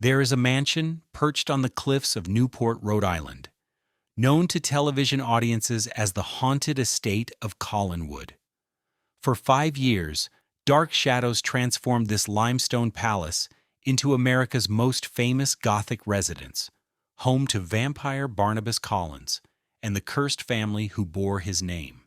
There is a mansion perched on the cliffs of Newport, Rhode Island, known to television audiences as the haunted estate of Collinwood. For 5 years, dark shadows transformed this limestone palace into America's most famous Gothic residence, home to vampire Barnabas Collins and the cursed family who bore his name.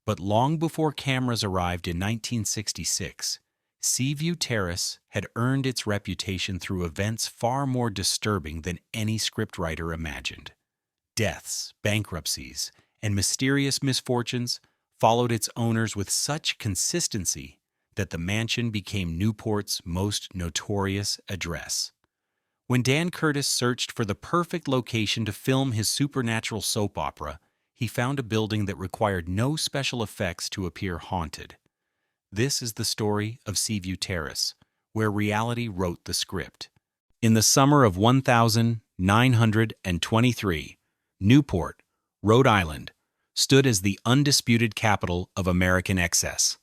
But long before cameras arrived in 1966, Seaview Terrace had earned its reputation through events far more disturbing than any scriptwriter imagined. Deaths, bankruptcies, and mysterious misfortunes followed its owners with such consistency that the mansion became Newport's most notorious address. When Dan Curtis searched for the perfect location to film his supernatural soap opera, he found a building that required no special effects to appear haunted. This is the story of Seaview Terrace, where reality wrote the script. In the summer of 1923, Newport, Rhode Island, stood as the undisputed capital of American excess.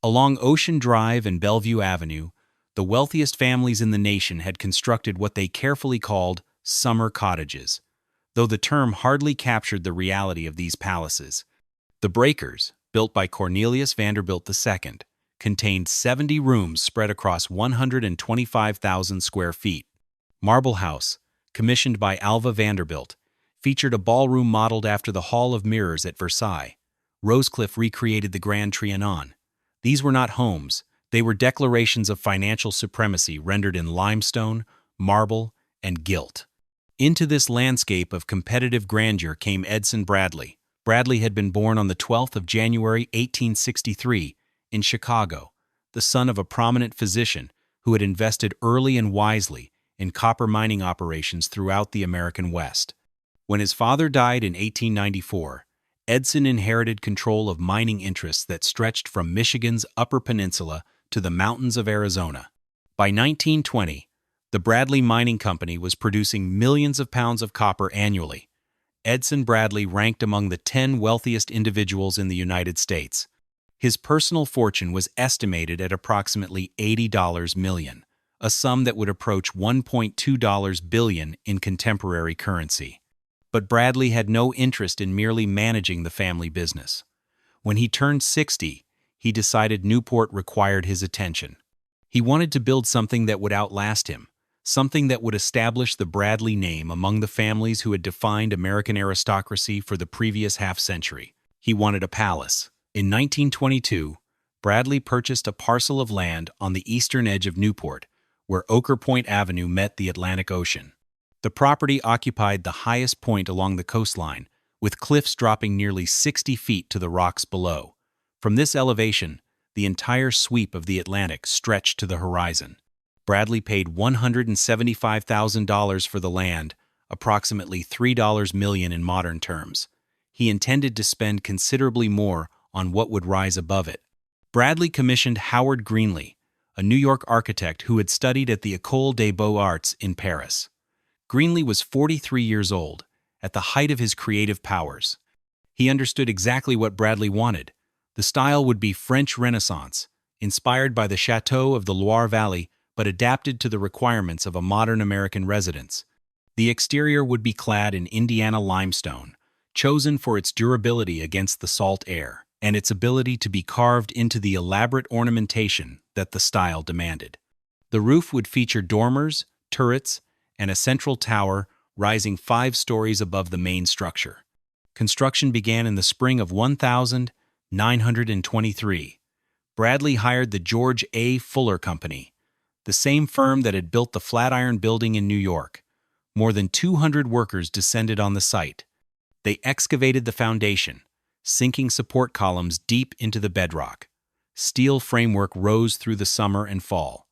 Along Ocean Drive and Bellevue Avenue, the wealthiest families in the nation had constructed what they carefully called summer cottages, though the term hardly captured the reality of these palaces. The Breakers, built by Cornelius Vanderbilt II, contained 70 rooms spread across 125,000 square feet. Marble House, commissioned by Alva Vanderbilt, featured a ballroom modeled after the Hall of Mirrors at Versailles. Rosecliffe recreated the Grand Trianon. These were not homes, they were declarations of financial supremacy rendered in limestone, marble, and gilt. Into this landscape of competitive grandeur came Edson Bradley. Bradley had been born on the 12th of January 1863 in Chicago, the son of a prominent physician who had invested early and wisely in copper mining operations throughout the American West. When his father died in 1894, Edson inherited control of mining interests that stretched from Michigan's Upper Peninsula to the mountains of Arizona. By 1920, the Bradley Mining Company was producing millions of pounds of copper annually. Edson Bradley ranked among the 10 wealthiest individuals in the United States. His personal fortune was estimated at approximately $80 million, a sum that would approach $1.2 billion in contemporary currency. But Bradley had no interest in merely managing the family business. When he turned 60, he decided Newport required his attention. He wanted to build something that would outlast him, something that would establish the Bradley name among the families who had defined American aristocracy for the previous half-century. He wanted a palace. In 1922, Bradley purchased a parcel of land on the eastern edge of Newport, where Ochre Point Avenue met the Atlantic Ocean. The property occupied the highest point along the coastline, with cliffs dropping nearly 60 feet to the rocks below. From this elevation, the entire sweep of the Atlantic stretched to the horizon. Bradley paid $175,000 for the land, approximately $3 million in modern terms. He intended to spend considerably more on what would rise above it. Bradley commissioned Howard Greenlee, a New York architect who had studied at the École des Beaux-Arts in Paris. Greenlee was 43 years old, at the height of his creative powers. He understood exactly what Bradley wanted. The style would be French Renaissance, inspired by the chateau of the Loire Valley, but adapted to the requirements of a modern American residence. The exterior would be clad in Indiana limestone, chosen for its durability against the salt air, and its ability to be carved into the elaborate ornamentation that the style demanded. The roof would feature dormers, turrets, and a central tower rising 5 stories above the main structure. Construction began in the spring of 1923. Bradley hired the George A. Fuller Company, the same firm that had built the Flatiron Building in New York. More than 200 workers descended on the site. They excavated the foundation, sinking support columns deep into the bedrock. Steel framework rose through the summer and fall.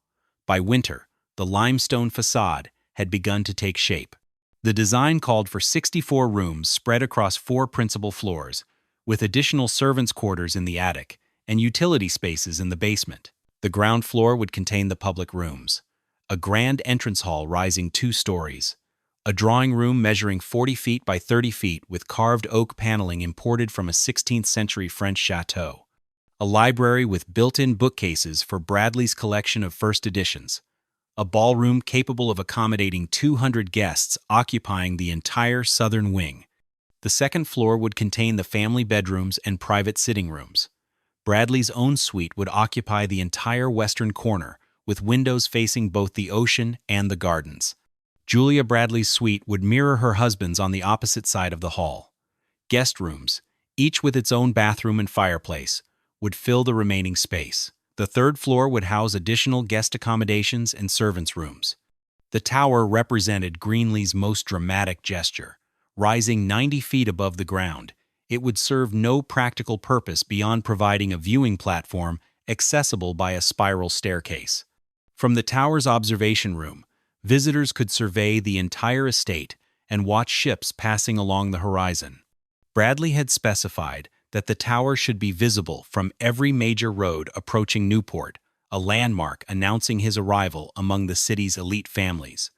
By winter, the limestone facade had begun to take shape. The design called for 64 rooms spread across 4 principal floors, with additional servants' quarters in the attic and utility spaces in the basement. The ground floor would contain the public rooms, a grand entrance hall rising 2 stories, a drawing room measuring 40 feet by 30 feet with carved oak paneling imported from a 16th-century French chateau, a library with built-in bookcases for Bradley's collection of first editions, a ballroom capable of accommodating 200 guests occupying the entire southern wing. The second floor would contain the family bedrooms and private sitting rooms. Bradley's own suite would occupy the entire western corner, with windows facing both the ocean and the gardens. Julia Bradley's suite would mirror her husband's on the opposite side of the hall. Guest rooms, each with its own bathroom and fireplace, would fill the remaining space. The third floor would house additional guest accommodations and servants' rooms. The tower represented Greenlee's most dramatic gesture. Rising 90 feet above the ground, it would serve no practical purpose beyond providing a viewing platform accessible by a spiral staircase. From the tower's observation room, visitors could survey the entire estate and watch ships passing along the horizon. Bradley had specified that the tower should be visible from every major road approaching Newport, a landmark announcing his arrival among the city's elite families.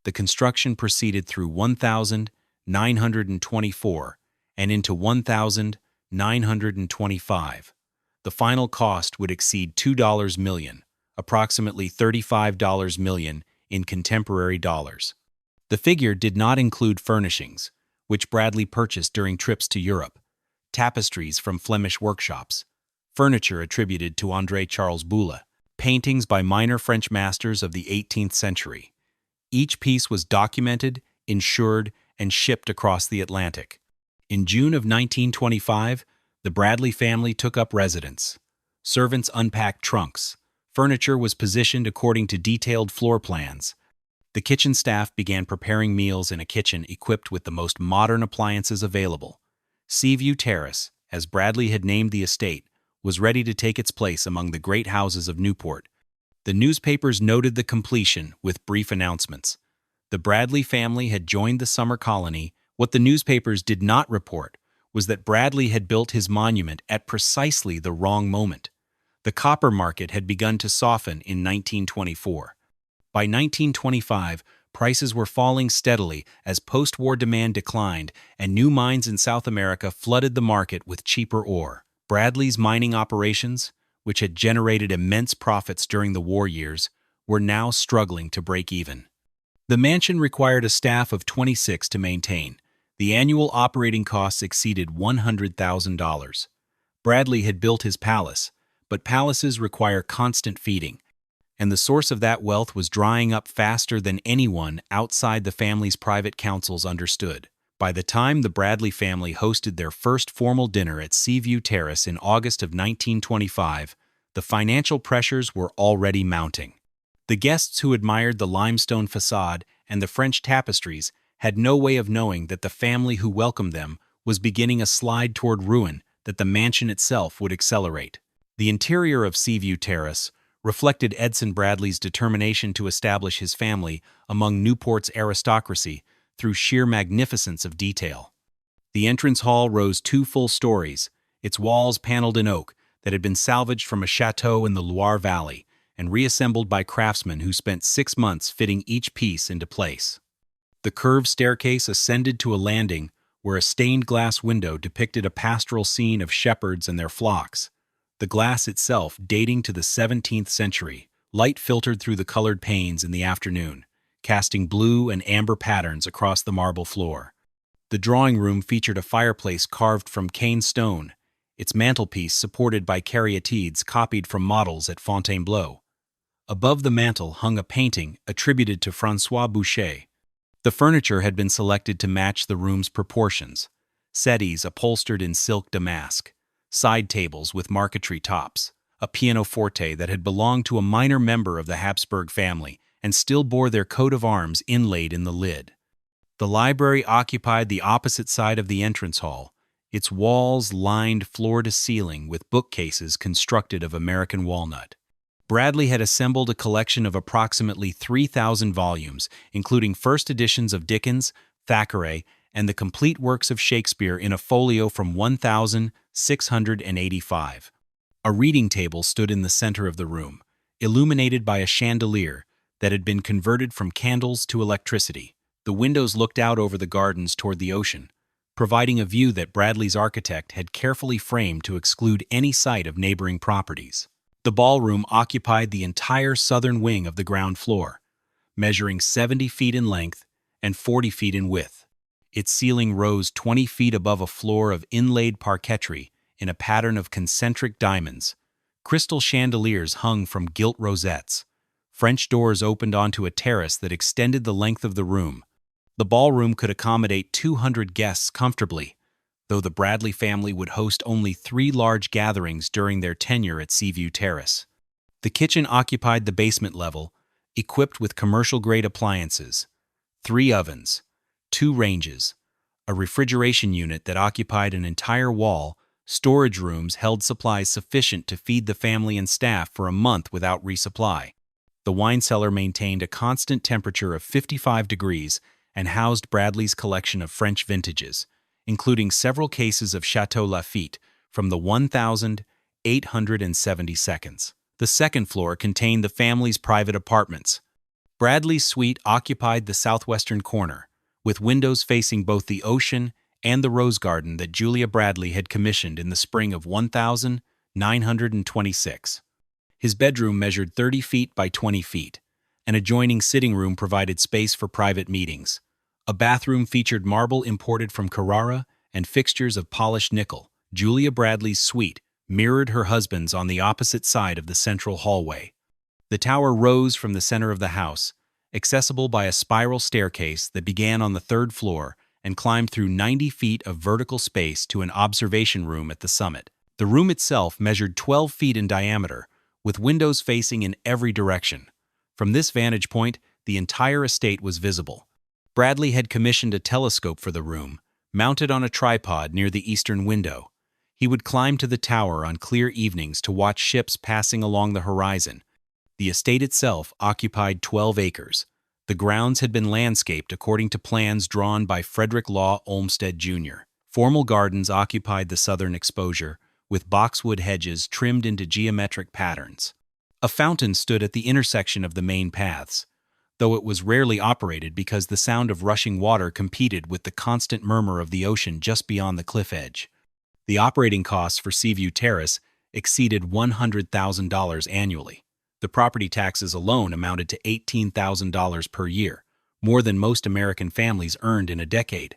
The construction proceeded through 1924 and into 1925. The final cost would exceed $2 million, approximately $35 million in contemporary dollars. The figure did not include furnishings, which Bradley purchased during trips to Europe, tapestries from Flemish workshops, furniture attributed to André Charles Boule, paintings by minor French masters of the 18th century. Each piece was documented, insured, and shipped across the Atlantic. In June of 1925, the Bradley family took up residence. Servants unpacked trunks. Furniture was positioned according to detailed floor plans. The kitchen staff began preparing meals in a kitchen equipped with the most modern appliances available. Seaview Terrace, as Bradley had named the estate, was ready to take its place among the great houses of Newport. The newspapers noted the completion with brief announcements. The Bradley family had joined the summer colony. What the newspapers did not report was that Bradley had built his monument at precisely the wrong moment. The copper market had begun to soften in 1924. By 1925, prices were falling steadily as post-war demand declined and new mines in South America flooded the market with cheaper ore. Bradley's mining operations, which had generated immense profits during the war years, were now struggling to break even. The mansion required a staff of 26 to maintain. The annual operating costs exceeded $100,000. Bradley had built his palace, but palaces require constant feeding, and the source of that wealth was drying up faster than anyone outside the family's private councils understood. By the time the Bradley family hosted their first formal dinner at Seaview Terrace in August of 1925, the financial pressures were already mounting. The guests who admired the limestone facade and the French tapestries had no way of knowing that the family who welcomed them was beginning a slide toward ruin that the mansion itself would accelerate. The interior of Seaview Terrace reflected Edson Bradley's determination to establish his family among Newport's aristocracy through sheer magnificence of detail. The entrance hall rose 2 full stories, its walls paneled in oak that had been salvaged from a chateau in the Loire Valley and reassembled by craftsmen who spent 6 months fitting each piece into place. The curved staircase ascended to a landing where a stained glass window depicted a pastoral scene of shepherds and their flocks. The glass itself dating to the 17th century, light filtered through the colored panes in the afternoon, casting blue and amber patterns across the marble floor. The drawing room featured a fireplace carved from cane stone, its mantelpiece supported by caryatides copied from models at Fontainebleau. Above the mantel hung a painting attributed to François Boucher. The furniture had been selected to match the room's proportions: settees upholstered in silk damask, side tables with marquetry tops, a pianoforte that had belonged to a minor member of the Habsburg family and still bore their coat of arms inlaid in the lid. The library occupied the opposite side of the entrance hall, its walls lined floor to ceiling with bookcases constructed of American walnut. Bradley had assembled a collection of approximately 3,000 volumes, including first editions of Dickens, Thackeray, and the complete works of Shakespeare in a folio from 1685. A reading table stood in the center of the room, illuminated by a chandelier that had been converted from candles to electricity. The windows looked out over the gardens toward the ocean, providing a view that Bradley's architect had carefully framed to exclude any sight of neighboring properties. The ballroom occupied the entire southern wing of the ground floor. measuring 70 feet in length and 40 feet in width. Its ceiling rose 20 feet above a floor of inlaid parquetry in a pattern of concentric diamonds. Crystal chandeliers hung from gilt rosettes. French doors opened onto a terrace that extended the length of the room. The ballroom could accommodate 200 guests comfortably, though the Bradley family would host only 3 large gatherings during their tenure at Seaview Terrace. The kitchen occupied the basement level, equipped with commercial-grade appliances, 3 ovens, 2 ranges, a refrigeration unit that occupied an entire wall. Storage rooms held supplies sufficient to feed the family and staff for a month without resupply. The wine cellar maintained a constant temperature of 55 degrees and housed Bradley's collection of French vintages, including several cases of Chateau Lafite from the 1872. The second floor contained the family's private apartments. Bradley's suite occupied the southwestern corner, with windows facing both the ocean and the rose garden that Julia Bradley had commissioned in the spring of 1926. His bedroom measured 30 feet by 20 feet. An adjoining sitting room provided space for private meetings. A bathroom featured marble imported from Carrara and fixtures of polished nickel. Julia Bradley's suite mirrored her husband's on the opposite side of the central hallway. The tower rose from the center of the house, accessible by a spiral staircase that began on the 3rd floor and climbed through 90 feet of vertical space to an observation room at the summit. The room itself measured 12 feet in diameter, with windows facing in every direction. From this vantage point, the entire estate was visible. Bradley had commissioned a telescope for the room, mounted on a tripod near the eastern window. He would climb to the tower on clear evenings to watch ships passing along the horizon. The estate itself occupied 12 acres. The grounds had been landscaped according to plans drawn by Frederick Law Olmsted, Jr. Formal gardens occupied the southern exposure, with boxwood hedges trimmed into geometric patterns. A fountain stood at the intersection of the main paths, though it was rarely operated because the sound of rushing water competed with the constant murmur of the ocean just beyond the cliff edge. The operating costs for Seaview Terrace exceeded $100,000 annually. The property taxes alone amounted to $18,000 per year, more than most American families earned in a decade.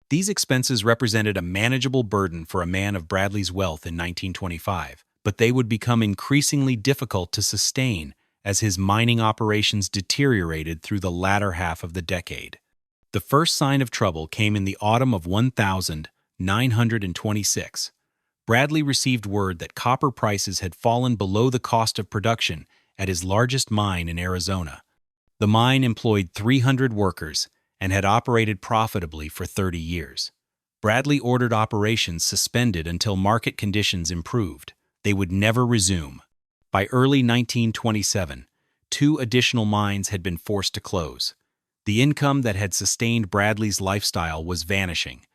These expenses represented a manageable burden for a man of Bradley's wealth in 1925, but they would become increasingly difficult to sustain as his mining operations deteriorated through the latter half of the decade. The first sign of trouble came in the autumn of 1926. Bradley received word that copper prices had fallen below the cost of production at his largest mine in Arizona. The mine employed 300 workers and had operated profitably for 30 years. Bradley ordered operations suspended until market conditions improved. They would never resume. By early 1927, 2 additional mines had been forced to close. The income that had sustained Bradley's lifestyle was vanishing,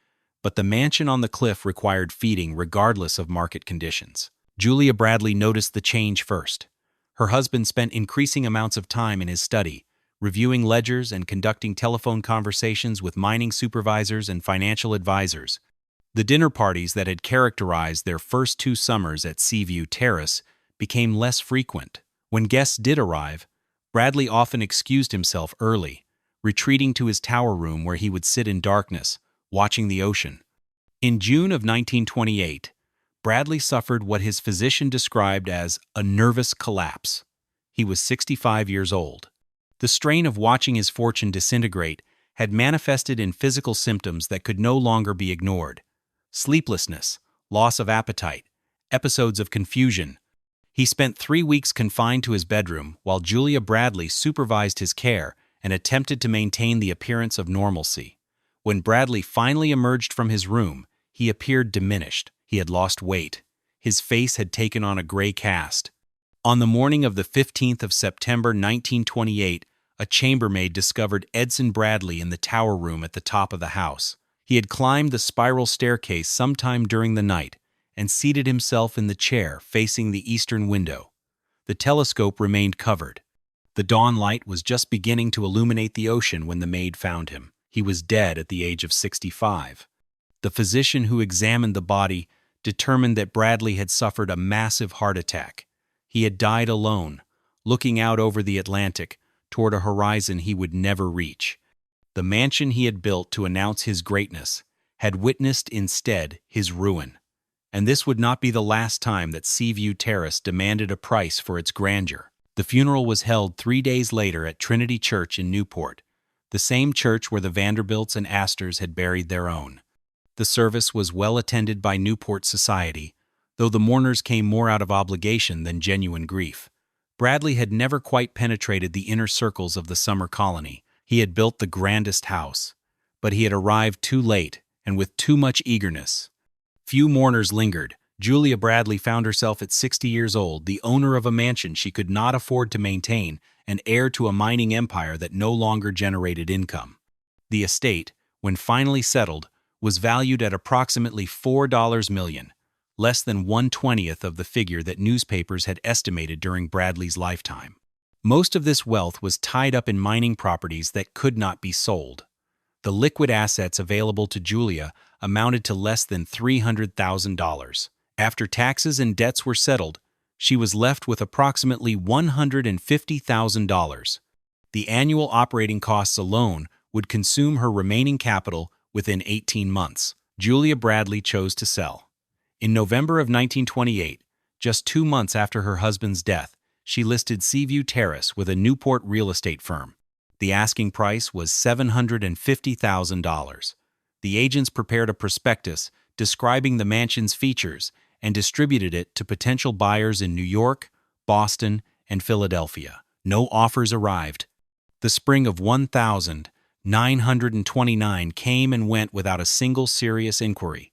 but the mansion on the cliff required feeding regardless of market conditions. Julia Bradley noticed the change first. Her husband spent increasing amounts of time in his study, reviewing ledgers and conducting telephone conversations with mining supervisors and financial advisors. The dinner parties that had characterized their first 2 summers at Seaview Terrace became less frequent. When guests did arrive, Bradley often excused himself early, retreating to his tower room where he would sit in darkness, watching the ocean. In June of 1928, Bradley suffered what his physician described as a nervous collapse. He was 65 years old. The strain of watching his fortune disintegrate had manifested in physical symptoms that could no longer be ignored. Sleeplessness, loss of appetite, episodes of confusion. He spent 3 weeks confined to his bedroom while Julia Bradley supervised his care and attempted to maintain the appearance of normalcy. When Bradley finally emerged from his room, he appeared diminished. He had lost weight. His face had taken on a gray cast. On the morning of the 15th of September 1928, a chambermaid discovered Edson Bradley in the tower room at the top of the house. He had climbed the spiral staircase sometime during the night and seated himself in the chair facing the eastern window. The telescope remained covered. The dawn light was just beginning to illuminate the ocean when the maid found him. He was dead at the age of 65. The physician who examined the body determined that Bradley had suffered a massive heart attack. He had died alone, looking out over the Atlantic, toward a horizon he would never reach. The mansion he had built to announce his greatness had witnessed instead his ruin. And this would not be the last time that Seaview Terrace demanded a price for its grandeur. The funeral was held 3 days later at Trinity Church in Newport, the same church where the Vanderbilts and Astors had buried their own. The service was well attended by Newport society, though the mourners came more out of obligation than genuine grief. Bradley had never quite penetrated the inner circles of the summer colony. He had built the grandest house, but he had arrived too late and with too much eagerness. Few mourners lingered. Julia Bradley found herself at 60 years old, the owner of a mansion she could not afford to maintain, and heir to a mining empire that no longer generated income. The estate, when finally settled, was valued at approximately $4 million, less than 1/20th of the figure that newspapers had estimated during Bradley's lifetime. Most of this wealth was tied up in mining properties that could not be sold. The liquid assets available to Julia amounted to less than $300,000. After taxes and debts were settled, she was left with approximately $150,000. The annual operating costs alone would consume her remaining capital within 18 months. Julia Bradley chose to sell. In November of 1928, just 2 months after her husband's death, she listed Seaview Terrace with a Newport real estate firm. The asking price was $750,000. The agents prepared a prospectus describing the mansion's features and distributed it to potential buyers in New York, Boston, and Philadelphia. No offers arrived. The spring of 1929 came and went without a single serious inquiry.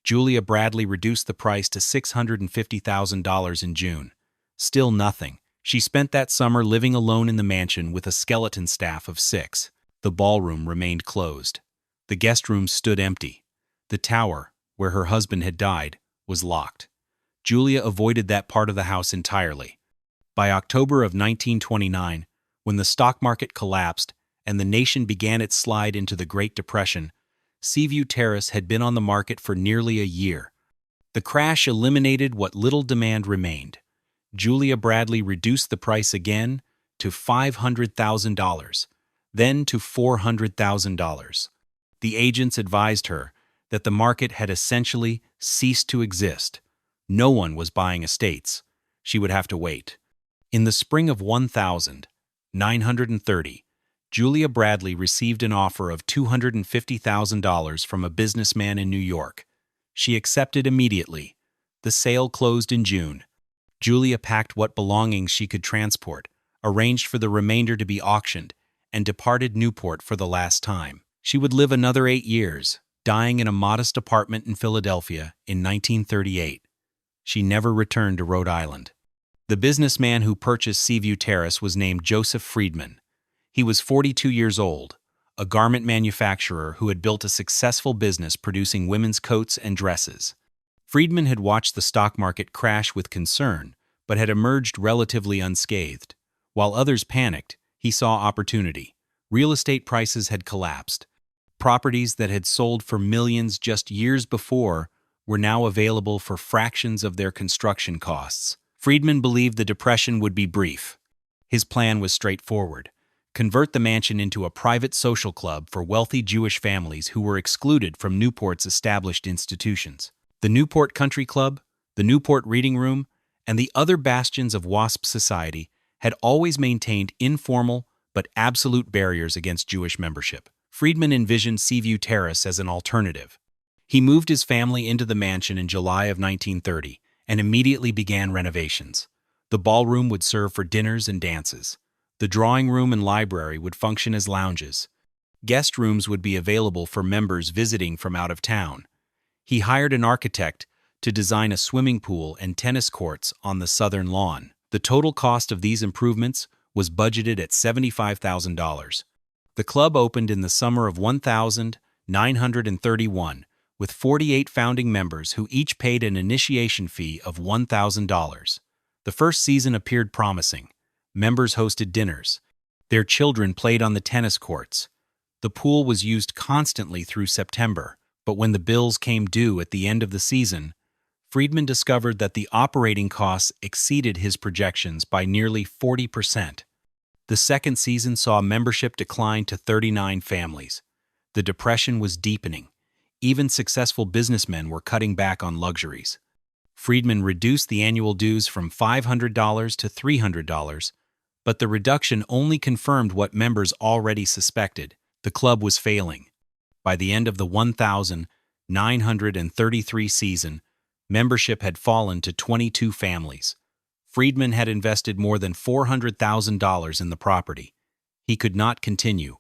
Julia Bradley reduced the price to $650,000 in June. Still nothing. She spent that summer living alone in the mansion with a skeleton staff of 6. The ballroom remained closed. The guest rooms stood empty. The tower, where her husband had died, was locked. Julia avoided that part of the house entirely. By October of 1929, when the stock market collapsed and the nation began its slide into the Great Depression, Seaview Terrace had been on the market for nearly a year. The crash eliminated what little demand remained. Julia Bradley reduced the price again to $500,000, then to $400,000. The agents advised her that the market had essentially ceased to exist. No one was buying estates. She would have to wait. In the spring of 1930, Julia Bradley received an offer of $250,000 from a businessman in New York. She accepted immediately. The sale closed in June. Julia packed what belongings she could transport, arranged for the remainder to be auctioned, and departed Newport for the last time. She would live another 8 years, dying in a modest apartment in Philadelphia in 1938. She never returned to Rhode Island. The businessman who purchased Seaview Terrace was named Joseph Friedman. He was 42 years old, a garment manufacturer who had built a successful business producing women's coats and dresses. Friedman had watched the stock market crash with concern, but had emerged relatively unscathed. While others panicked, he saw opportunity. Real estate prices had collapsed. Properties that had sold for millions just years before were now available for fractions of their construction costs. Friedman believed the depression would be brief. His plan was straightforward: convert the mansion into a private social club for wealthy Jewish families who were excluded from Newport's established institutions. The Newport Country Club, the Newport Reading Room, and the other bastions of WASP society had always maintained informal but absolute barriers against Jewish membership. Friedman envisioned Seaview Terrace as an alternative. He moved his family into the mansion in July of 1930 and immediately began renovations. The ballroom would serve for dinners and dances. The drawing room and library would function as lounges. Guest rooms would be available for members visiting from out of town. He hired an architect to design a swimming pool and tennis courts on the southern lawn. The total cost of these improvements was budgeted at $75,000. The club opened in the summer of 1931 with 48 founding members who each paid an initiation fee of $1,000. The first season appeared promising. Members hosted dinners. Their children played on the tennis courts. The pool was used constantly through September, but when the bills came due at the end of the season, Friedman discovered that the operating costs exceeded his projections by nearly 40%. The second season saw membership decline to 39 families. The depression was deepening. Even successful businessmen were cutting back on luxuries. Friedman reduced the annual dues from $500 to $300, but the reduction only confirmed what members already suspected: the club was failing. By the end of the 1933 season, membership had fallen to 22 families. Friedman had invested more than $400,000 in the property. He could not continue.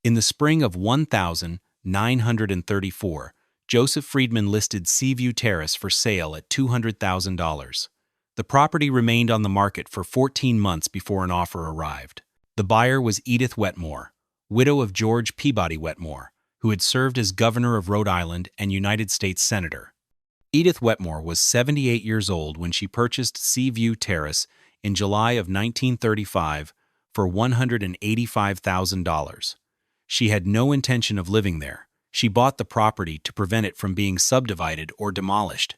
In the spring of 1934, Joseph Friedman listed Seaview Terrace for sale at $200,000. The property remained on the market for 14 months before an offer arrived. The buyer was Edith Wetmore, widow of George Peabody Wetmore, who had served as governor of Rhode Island and United States Senator. Edith Wetmore was 78 years old when she purchased Seaview Terrace in July of 1935 for $185,000. She had no intention of living there. She bought the property to prevent it from being subdivided or demolished.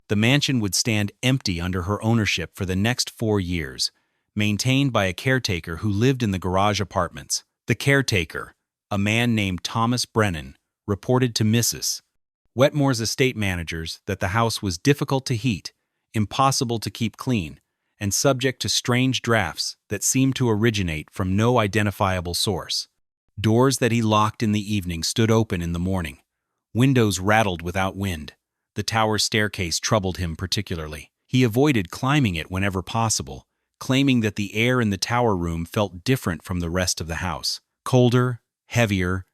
The mansion would stand empty under her ownership for the next 4 years, maintained by a caretaker who lived in the garage apartments. The caretaker, a man named Thomas Brennan, reported to Mrs. Wetmore's estate managers that the house was difficult to heat, impossible to keep clean, and subject to strange drafts that seemed to originate from no identifiable source. Doors that he locked in the evening stood open in the morning. Windows rattled without wind. The tower staircase troubled him particularly. He avoided climbing it whenever possible, claiming that the air in the tower room felt different from the rest of the house. Colder, heavier.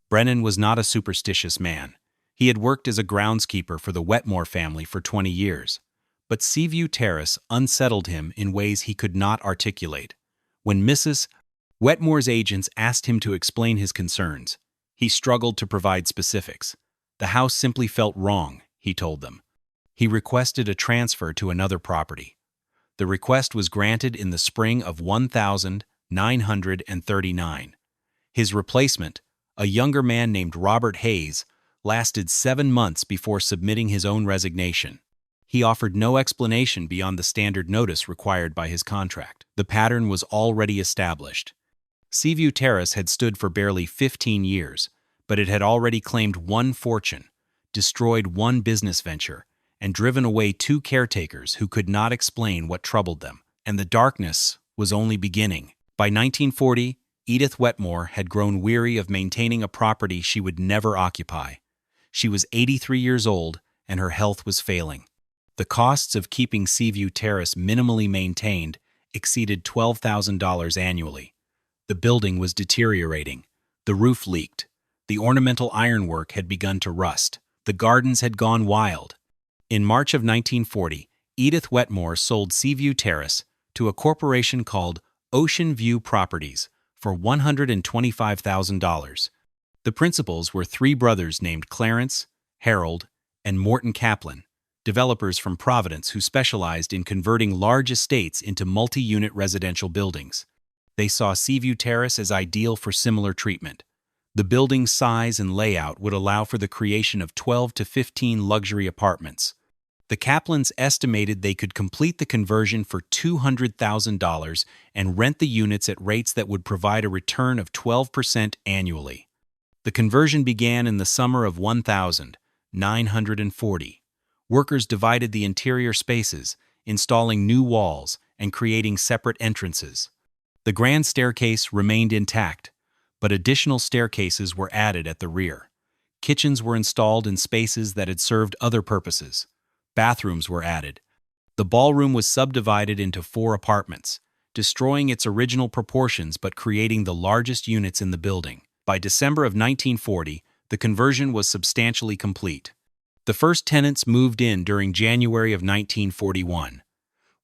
Brennan was not a superstitious man. He had worked as a groundskeeper for the Wetmore family for 20 years. But Seaview Terrace unsettled him in ways he could not articulate. When Mrs. Wetmore's agents asked him to explain his concerns, he struggled to provide specifics. The house simply felt wrong, he told them. He requested a transfer to another property. The request was granted in the spring of 1939. His replacement, a younger man named Robert Hayes, lasted 7 months before submitting his own resignation. He offered no explanation beyond the standard notice required by his contract. The pattern was already established. Seaview Terrace had stood for barely 15 years, but it had already claimed one fortune, destroyed one business venture, and driven away 2 caretakers who could not explain what troubled them. And the darkness was only beginning. By 1940, Edith Wetmore had grown weary of maintaining a property she would never occupy. She was 83 years old, and her health was failing. The costs of keeping Seaview Terrace minimally maintained exceeded $12,000 annually. The building was deteriorating. The roof leaked. The ornamental ironwork had begun to rust. The gardens had gone wild. In March of 1940, Edith Wetmore sold Seaview Terrace to a corporation called Ocean View Properties for $125,000. The principals were 3 brothers named Clarence, Harold, and Morton Kaplan, developers from Providence who specialized in converting large estates into multi-unit residential buildings. They saw Seaview Terrace as ideal for similar treatment. The building's size and layout would allow for the creation of 12 to 15 luxury apartments. The Kaplans estimated they could complete the conversion for $200,000 and rent the units at rates that would provide a return of 12% annually. The conversion began in the summer of 1940. Workers divided the interior spaces, installing new walls and creating separate entrances. The grand staircase remained intact, but additional staircases were added at the rear. Kitchens were installed in spaces that had served other purposes. Bathrooms were added. The ballroom was subdivided into 4 apartments, destroying its original proportions but creating the largest units in the building. By December of 1940, the conversion was substantially complete. The first tenants moved in during January of 1941.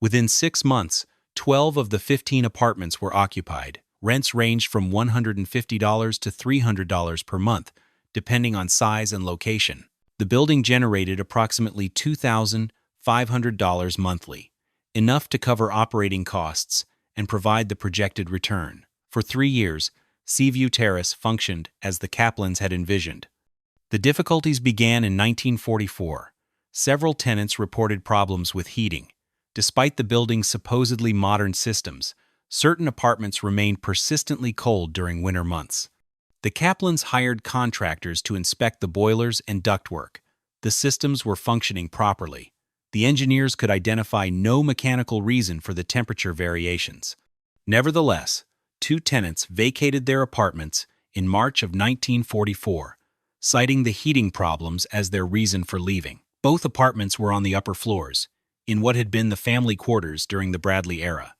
Within 6 months, 12 of the 15 apartments were occupied. Rents ranged from $150 to $300 per month, depending on size and location. The building generated approximately $2,500 monthly, enough to cover operating costs and provide the projected return. For 3 years, Seaview Terrace functioned as the Kaplans had envisioned. The difficulties began in 1944. Several tenants reported problems with heating. Despite the building's supposedly modern systems, certain apartments remained persistently cold during winter months. The Kaplans hired contractors to inspect the boilers and ductwork. The systems were functioning properly. The engineers could identify no mechanical reason for the temperature variations. Nevertheless, two tenants vacated their apartments in March of 1944, citing the heating problems as their reason for leaving. Both apartments were on the upper floors, in what had been the family quarters during the Bradley era.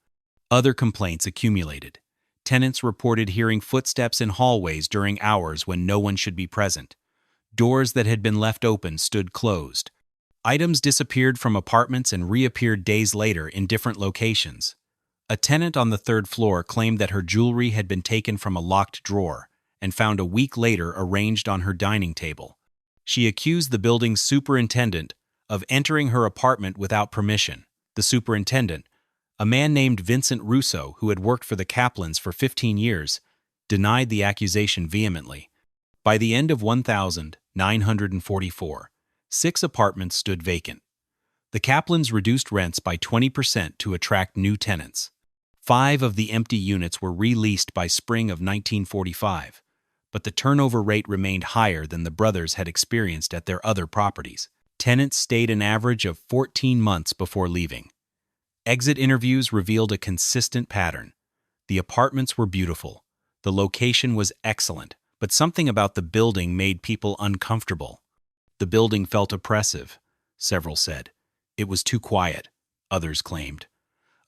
Other complaints accumulated. Tenants reported hearing footsteps in hallways during hours when no one should be present. Doors that had been left open stood closed. Items disappeared from apartments and reappeared days later in different locations. A tenant on the third floor claimed that her jewelry had been taken from a locked drawer and found a week later arranged on her dining table. She accused the building's superintendent of entering her apartment without permission. The superintendent, a man named Vincent Russo, who had worked for the Kaplans for 15 years, denied the accusation vehemently. By the end of 1944, 6 apartments stood vacant. The Kaplans reduced rents by 20% to attract new tenants. 5 of the empty units were re-leased by spring of 1945, but the turnover rate remained higher than the brothers had experienced at their other properties. Tenants stayed an average of 14 months before leaving. Exit interviews revealed a consistent pattern. The apartments were beautiful. The location was excellent, but something about the building made people uncomfortable. The building felt oppressive, several said. It was too quiet, others claimed.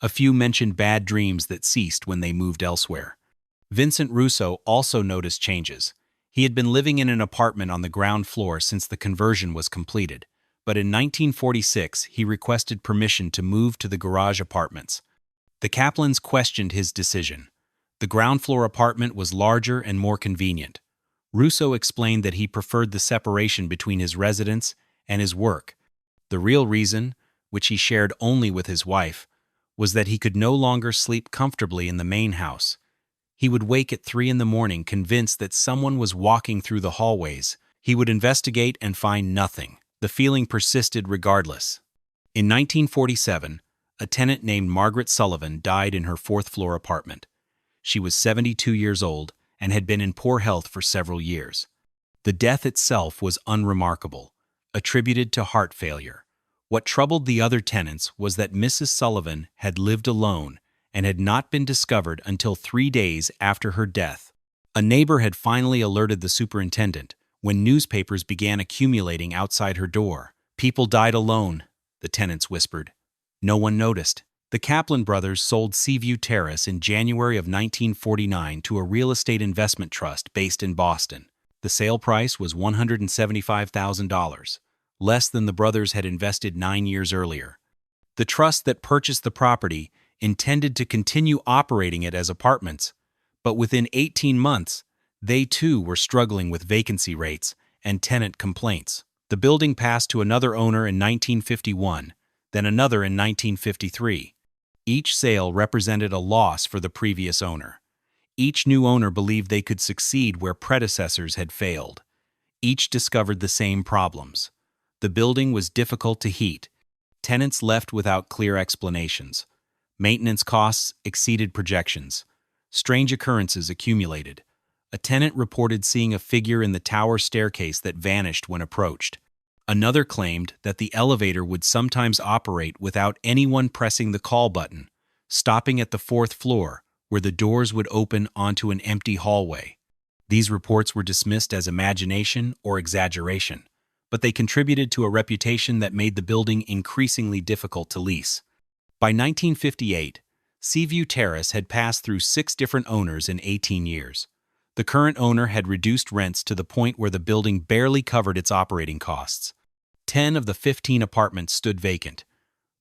A few mentioned bad dreams that ceased when they moved elsewhere. Vincent Russo also noticed changes. He had been living in an apartment on the ground floor since the conversion was completed, but in 1946 he requested permission to move to the garage apartments. The Kaplans questioned his decision. The ground floor apartment was larger and more convenient. Russo explained that he preferred the separation between his residence and his work. The real reason, which he shared only with his wife, was that he could no longer sleep comfortably in the main house. He would wake at 3 a.m. convinced that someone was walking through the hallways. He would investigate and find nothing. The feeling persisted regardless. In 1947, a tenant named Margaret Sullivan died in her 4th-floor apartment. She was 72 years old and had been in poor health for several years. The death itself was unremarkable, attributed to heart failure. What troubled the other tenants was that Mrs. Sullivan had lived alone and had not been discovered until 3 days after her death. A neighbor had finally alerted the superintendent when newspapers began accumulating outside her door. "People died alone," the tenants whispered. No one noticed. The Kaplan brothers sold Seaview Terrace in January of 1949 to a real estate investment trust based in Boston. The sale price was $175,000. Less than the brothers had invested 9 years earlier. The trust that purchased the property intended to continue operating it as apartments, but within 18 months, they too were struggling with vacancy rates and tenant complaints. The building passed to another owner in 1951, then another in 1953. Each sale represented a loss for the previous owner. Each new owner believed they could succeed where predecessors had failed. Each discovered the same problems. The building was difficult to heat. Tenants left without clear explanations. Maintenance costs exceeded projections. Strange occurrences accumulated. A tenant reported seeing a figure in the tower staircase that vanished when approached. Another claimed that the elevator would sometimes operate without anyone pressing the call button, stopping at the 4th floor, where the doors would open onto an empty hallway. These reports were dismissed as imagination or exaggeration, but they contributed to a reputation that made the building increasingly difficult to lease. By 1958, Seaview Terrace had passed through 6 different owners in 18 years. The current owner had reduced rents to the point where the building barely covered its operating costs. 10 of the 15 apartments stood vacant.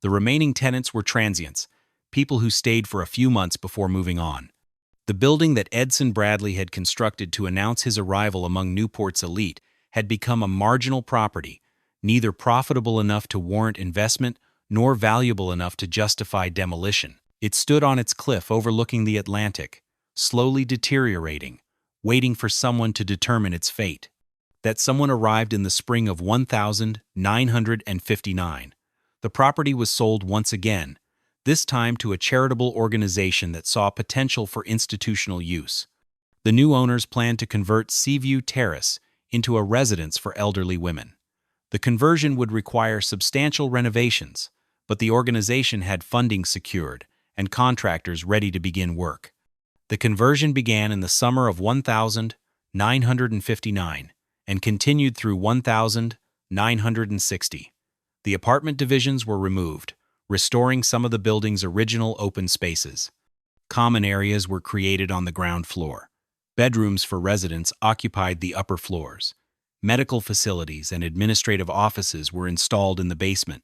The remaining tenants were transients, people who stayed for a few months before moving on. The building that Edson Bradley had constructed to announce his arrival among Newport's elite had become a marginal property, neither profitable enough to warrant investment nor valuable enough to justify demolition. It stood on its cliff overlooking the Atlantic, slowly deteriorating, waiting for someone to determine its fate. That someone arrived in the spring of 1959. The property was sold once again, this time to a charitable organization that saw potential for institutional use. The new owners planned to convert Seaview Terrace into a residence for elderly women. The conversion would require substantial renovations, but the organization had funding secured and contractors ready to begin work. The conversion began in the summer of 1959 and continued through 1960. The apartment divisions were removed, restoring some of the building's original open spaces. Common areas were created on the ground floor. Bedrooms for residents occupied the upper floors. Medical facilities and administrative offices were installed in the basement.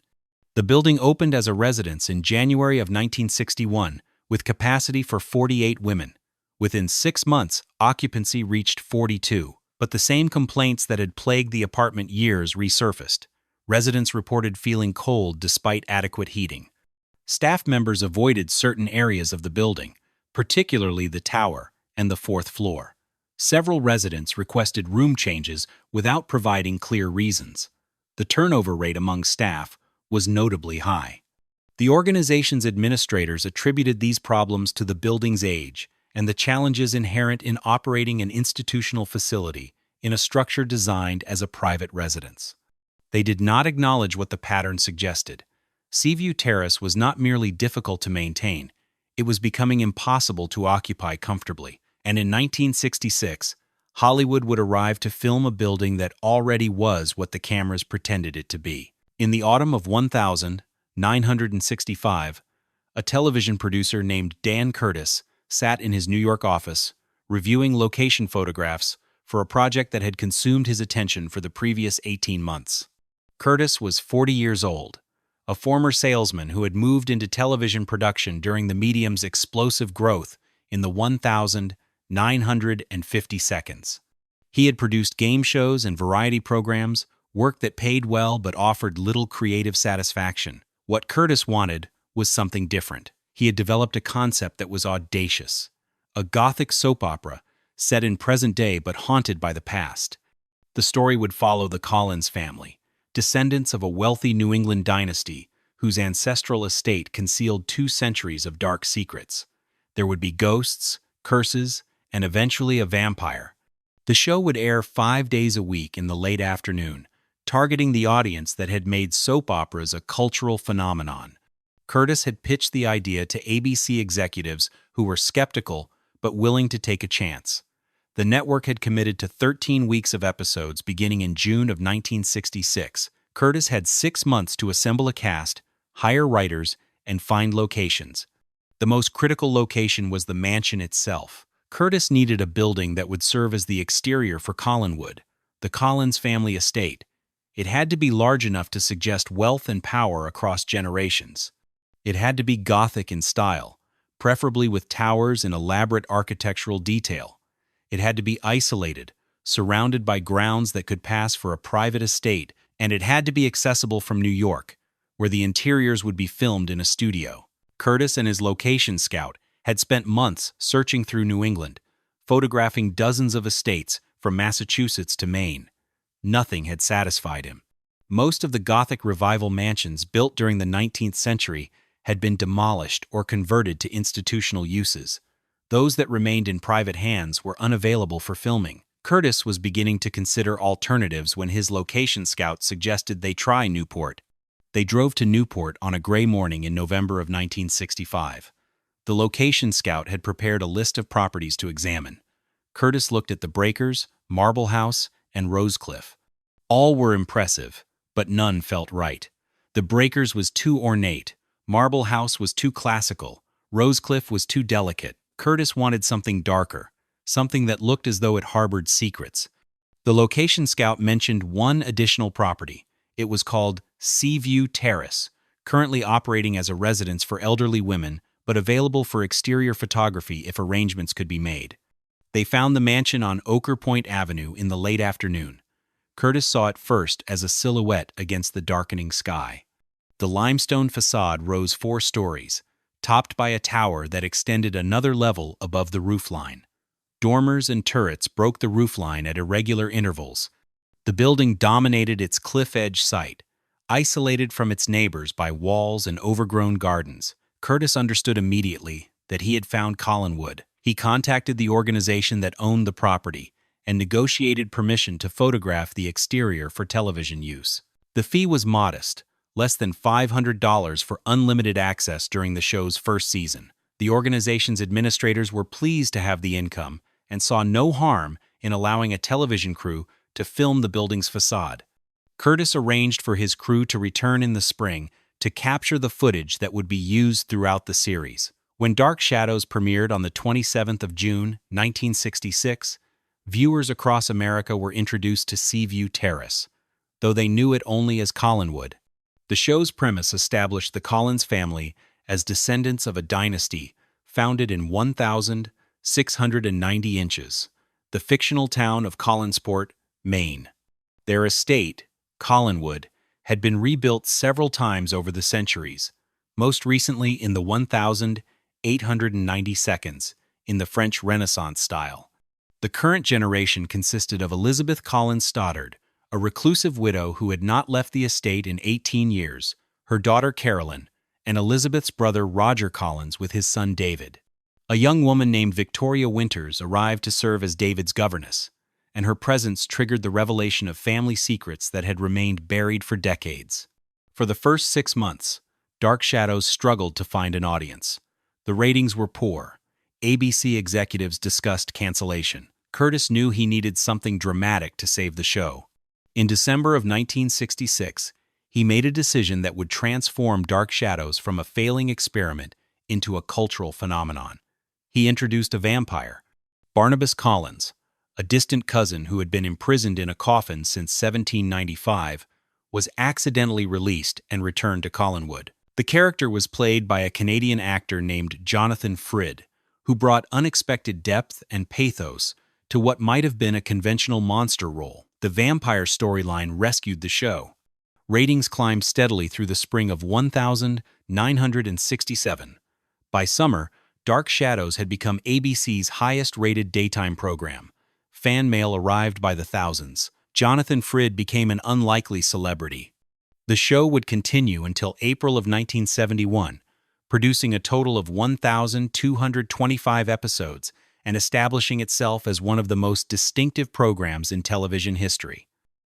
The building opened as a residence in January of 1961 with capacity for 48 women. Within 6 months, occupancy reached 42, but the same complaints that had plagued the apartment years resurfaced. Residents reported feeling cold despite adequate heating. Staff members avoided certain areas of the building, particularly the tower and the 4th floor. Several residents requested room changes without providing clear reasons. The turnover rate among staff was notably high. The organization's administrators attributed these problems to the building's age and the challenges inherent in operating an institutional facility in a structure designed as a private residence. They did not acknowledge what the pattern suggested. Seaview Terrace was not merely difficult to maintain, it was becoming impossible to occupy comfortably. And in 1966, Hollywood would arrive to film a building that already was what the cameras pretended it to be. In the autumn of 1965, a television producer named Dan Curtis sat in his New York office, reviewing location photographs for a project that had consumed his attention for the previous 18 months. Curtis was 40 years old, a former salesman who had moved into television production during the medium's explosive growth in the 1,950 seconds. He had produced game shows and variety programs, work that paid well but offered little creative satisfaction. What Curtis wanted was something different. He had developed a concept that was audacious, a Gothic soap opera set in present day but haunted by the past. The story would follow the Collins family, descendants of a wealthy New England dynasty whose ancestral estate concealed 2 centuries of dark secrets. There would be ghosts, curses, and eventually a vampire. The show would air 5 days a week in the late afternoon, targeting the audience that had made soap operas a cultural phenomenon. Curtis had pitched the idea to ABC executives who were skeptical but willing to take a chance. The network had committed to 13 weeks of episodes beginning in June of 1966. Curtis had 6 months to assemble a cast, hire writers, and find locations. The most critical location was the mansion itself. Curtis needed a building that would serve as the exterior for Collinwood, the Collins family estate. It had to be large enough to suggest wealth and power across generations. It had to be Gothic in style, preferably with towers and elaborate architectural detail. It had to be isolated, surrounded by grounds that could pass for a private estate, and it had to be accessible from New York, where the interiors would be filmed in a studio. Curtis and his location scout had spent months searching through New England, photographing dozens of estates from Massachusetts to Maine. Nothing had satisfied him. Most of the Gothic Revival mansions built during the 19th century had been demolished or converted to institutional uses. Those that remained in private hands were unavailable for filming. Curtis was beginning to consider alternatives when his location scout suggested they try Newport. They drove to Newport on a gray morning in November of 1965. The location scout had prepared a list of properties to examine. Curtis looked at the Breakers, Marble House, and Rosecliff. All were impressive, but none felt right. The Breakers was too ornate, Marble House was too classical, Rosecliff was too delicate. Curtis wanted something darker, something that looked as though it harbored secrets. The location scout mentioned one additional property. It was called Seaview Terrace, currently operating as a residence for elderly women, but available for exterior photography if arrangements could be made. They found the mansion on Ochre Point Avenue in the late afternoon. Curtis saw it first as a silhouette against the darkening sky. The limestone facade rose 4 stories, topped by a tower that extended another level above the roofline. Dormers and turrets broke the roofline at irregular intervals. The building dominated its cliff-edge site, isolated from its neighbors by walls and overgrown gardens. Curtis understood immediately that he had found Collinwood. He contacted the organization that owned the property and negotiated permission to photograph the exterior for television use. The fee was modest, less than $500 for unlimited access during the show's first season. The organization's administrators were pleased to have the income and saw no harm in allowing a television crew to film the building's facade. Curtis arranged for his crew to return in the spring to capture the footage that would be used throughout the series. When Dark Shadows premiered on the 27th of June, 1966, viewers across America were introduced to Seaview Terrace, though they knew it only as Collinwood. The show's premise established the Collins family as descendants of a dynasty founded in 1,690 inches, the fictional town of Collinsport, Maine. Their estate, Collinwood, had been rebuilt several times over the centuries, most recently in the 1,892 in the French Renaissance style. The current generation consisted of Elizabeth Collins Stoddard, a reclusive widow who had not left the estate in 18 years, her daughter Carolyn, and Elizabeth's brother Roger Collins with his son David. A young woman named Victoria Winters arrived to serve as David's governess, and her presence triggered the revelation of family secrets that had remained buried for decades. For the first 6 months, Dark Shadows struggled to find an audience. The ratings were poor. ABC executives discussed cancellation. Curtis knew he needed something dramatic to save the show. In December of 1966, he made a decision that would transform Dark Shadows from a failing experiment into a cultural phenomenon. He introduced a vampire, Barnabas Collins, a distant cousin who had been imprisoned in a coffin since 1795, was accidentally released and returned to Collinwood. The character was played by a Canadian actor named Jonathan Frid, who brought unexpected depth and pathos to what might have been a conventional monster role. The vampire storyline rescued the show. Ratings climbed steadily through the spring of 1967. By summer, Dark Shadows had become ABC's highest-rated daytime program. Fan mail arrived by the thousands. Jonathan Frid became an unlikely celebrity. The show would continue until April of 1971, producing a total of 1,225 episodes and establishing itself as one of the most distinctive programs in television history.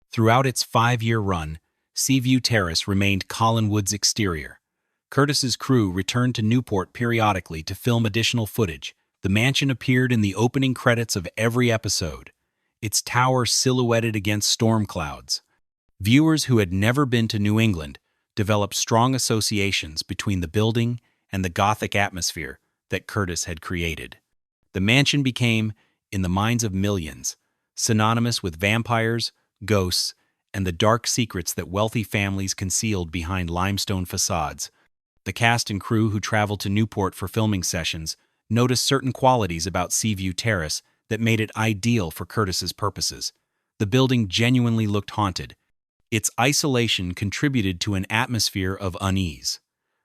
Throughout its 5-year run, Seaview Terrace remained Collinwood's exterior. Curtis's crew returned to Newport periodically to film additional footage. The mansion appeared in the opening credits of every episode, its tower silhouetted against storm clouds. Viewers who had never been to New England developed strong associations between the building and the Gothic atmosphere that Curtis had created. The mansion became, in the minds of millions, synonymous with vampires, ghosts, and the dark secrets that wealthy families concealed behind limestone facades. The cast and crew who traveled to Newport for filming sessions noticed certain qualities about Seaview Terrace that made it ideal for Curtis's purposes. The building genuinely looked haunted. Its isolation contributed to an atmosphere of unease.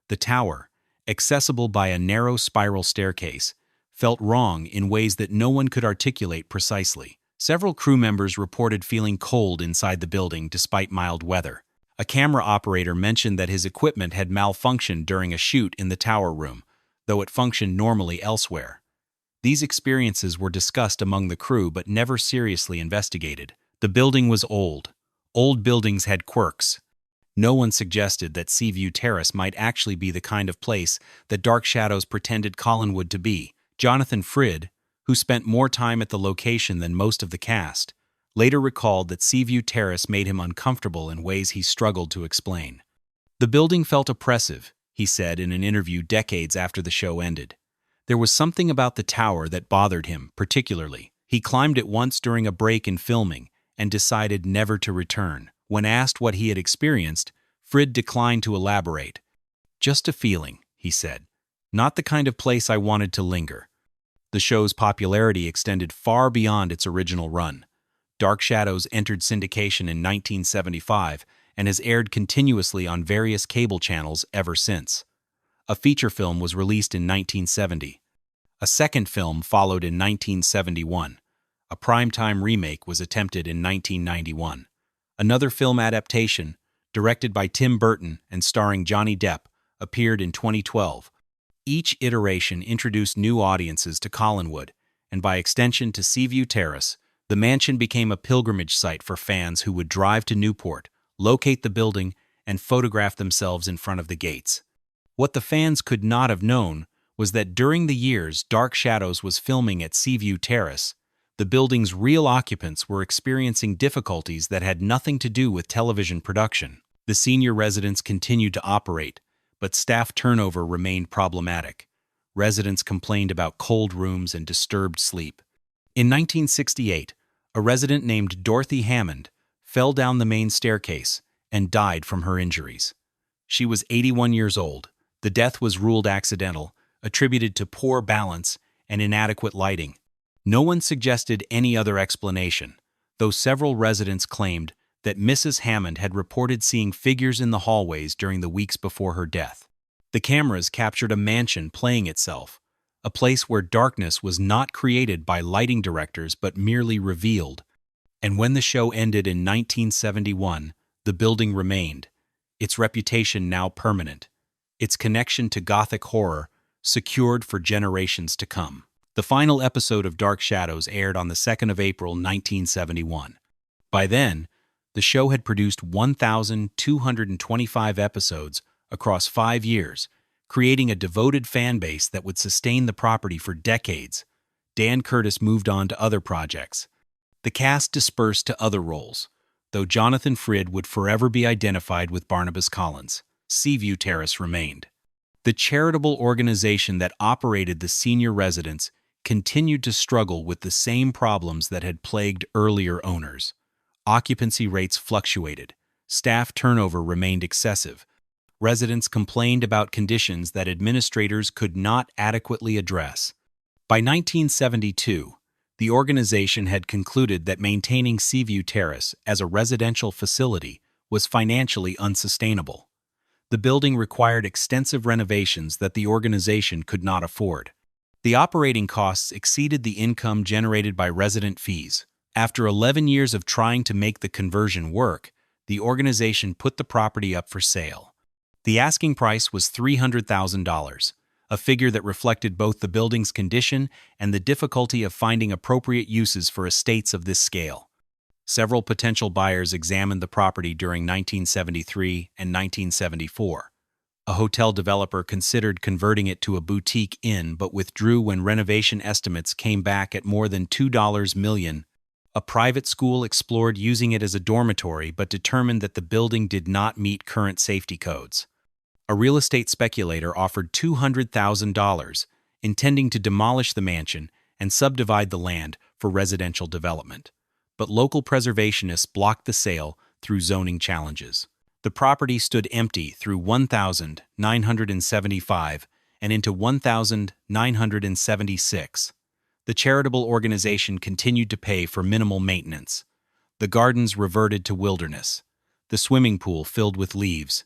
The tower, accessible by a narrow spiral staircase, felt wrong in ways that no one could articulate precisely. Several crew members reported feeling cold inside the building despite mild weather. A camera operator mentioned that his equipment had malfunctioned during a shoot in the tower room, though it functioned normally elsewhere. These experiences were discussed among the crew but never seriously investigated. The building was old. Old buildings had quirks. No one suggested that Seaview Terrace might actually be the kind of place that Dark Shadows pretended Collinwood to be. Jonathan Frid, who spent more time at the location than most of the cast, later recalled that Seaview Terrace made him uncomfortable in ways he struggled to explain. The building felt oppressive, he said in an interview decades after the show ended. There was something about the tower that bothered him particularly. He climbed it once during a break in filming and decided never to return. When asked what he had experienced, Frid declined to elaborate. "Just a feeling," he said. "Not the kind of place I wanted to linger." The show's popularity extended far beyond its original run. Dark Shadows entered syndication in 1975 and has aired continuously on various cable channels ever since. A feature film was released in 1970. A second film followed in 1971. A primetime remake was attempted in 1991. Another film adaptation, directed by Tim Burton and starring Johnny Depp, appeared in 2012. Each iteration introduced new audiences to Collinwood, and by extension to Seaview Terrace. The mansion became a pilgrimage site for fans who would drive to Newport, locate the building, and photograph themselves in front of the gates. What the fans could not have known was that during the years Dark Shadows was filming at Seaview Terrace, the building's real occupants were experiencing difficulties that had nothing to do with television production. The senior residents continued to operate, but staff turnover remained problematic. Residents complained about cold rooms and disturbed sleep. In 1968, a resident named Dorothy Hammond fell down the main staircase and died from her injuries. She was 81 years old. The death was ruled accidental, attributed to poor balance and inadequate lighting. No one suggested any other explanation, though several residents claimed that Mrs. Hammond had reported seeing figures in the hallways during the weeks before her death. The cameras captured a mansion playing itself, a place where darkness was not created by lighting directors but merely revealed. And when the show ended in 1971, the building remained, its reputation now permanent, its connection to Gothic horror secured for generations to come. The final episode of Dark Shadows aired on the 2nd of April, 1971. By then, the show had produced 1,225 episodes across 5 years, creating a devoted fan base that would sustain the property for decades. Dan Curtis moved on to other projects. The cast dispersed to other roles, though Jonathan Frid would forever be identified with Barnabas Collins. Seaview Terrace remained. The charitable organization that operated the senior residence continued to struggle with the same problems that had plagued earlier owners. Occupancy rates fluctuated. Staff turnover remained excessive. Residents complained about conditions that administrators could not adequately address. By 1972, the organization had concluded that maintaining Seaview Terrace as a residential facility was financially unsustainable. The building required extensive renovations that the organization could not afford. The operating costs exceeded the income generated by resident fees. After 11 years of trying to make the conversion work, the organization put the property up for sale. The asking price was $300,000, a figure that reflected both the building's condition and the difficulty of finding appropriate uses for estates of this scale. Several potential buyers examined the property during 1973 and 1974. A hotel developer considered converting it to a boutique inn but withdrew when renovation estimates came back at more than $2 million. A private school explored using it as a dormitory but determined that the building did not meet current safety codes. A real estate speculator offered $200,000, intending to demolish the mansion and subdivide the land for residential development. But local preservationists blocked the sale through zoning challenges. The property stood empty through 1975 and into 1976. The charitable organization continued to pay for minimal maintenance. The gardens reverted to wilderness. The swimming pool filled with leaves.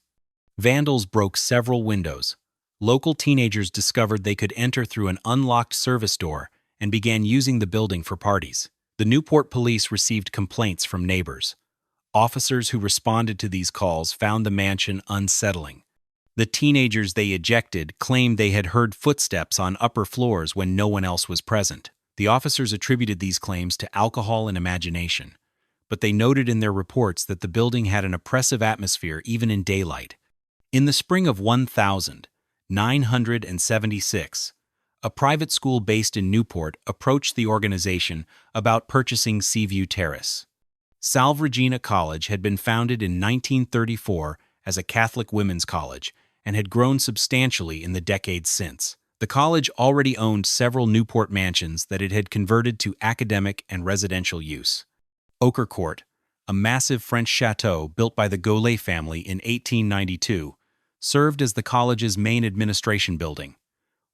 Vandals broke several windows. Local teenagers discovered they could enter through an unlocked service door and began using the building for parties. The Newport police received complaints from neighbors. Officers who responded to these calls found the mansion unsettling. The teenagers they ejected claimed they had heard footsteps on upper floors when no one else was present. The officers attributed these claims to alcohol and imagination, but they noted in their reports that the building had an oppressive atmosphere even in daylight. In the spring of 1976, a private school based in Newport approached the organization about purchasing Seaview Terrace. Salve Regina College had been founded in 1934 as a Catholic women's college and had grown substantially in the decades since. The college already owned several Newport mansions that it had converted to academic and residential use. Ochre Court, a massive French chateau built by the Gaulet family in 1892, served as the college's main administration building.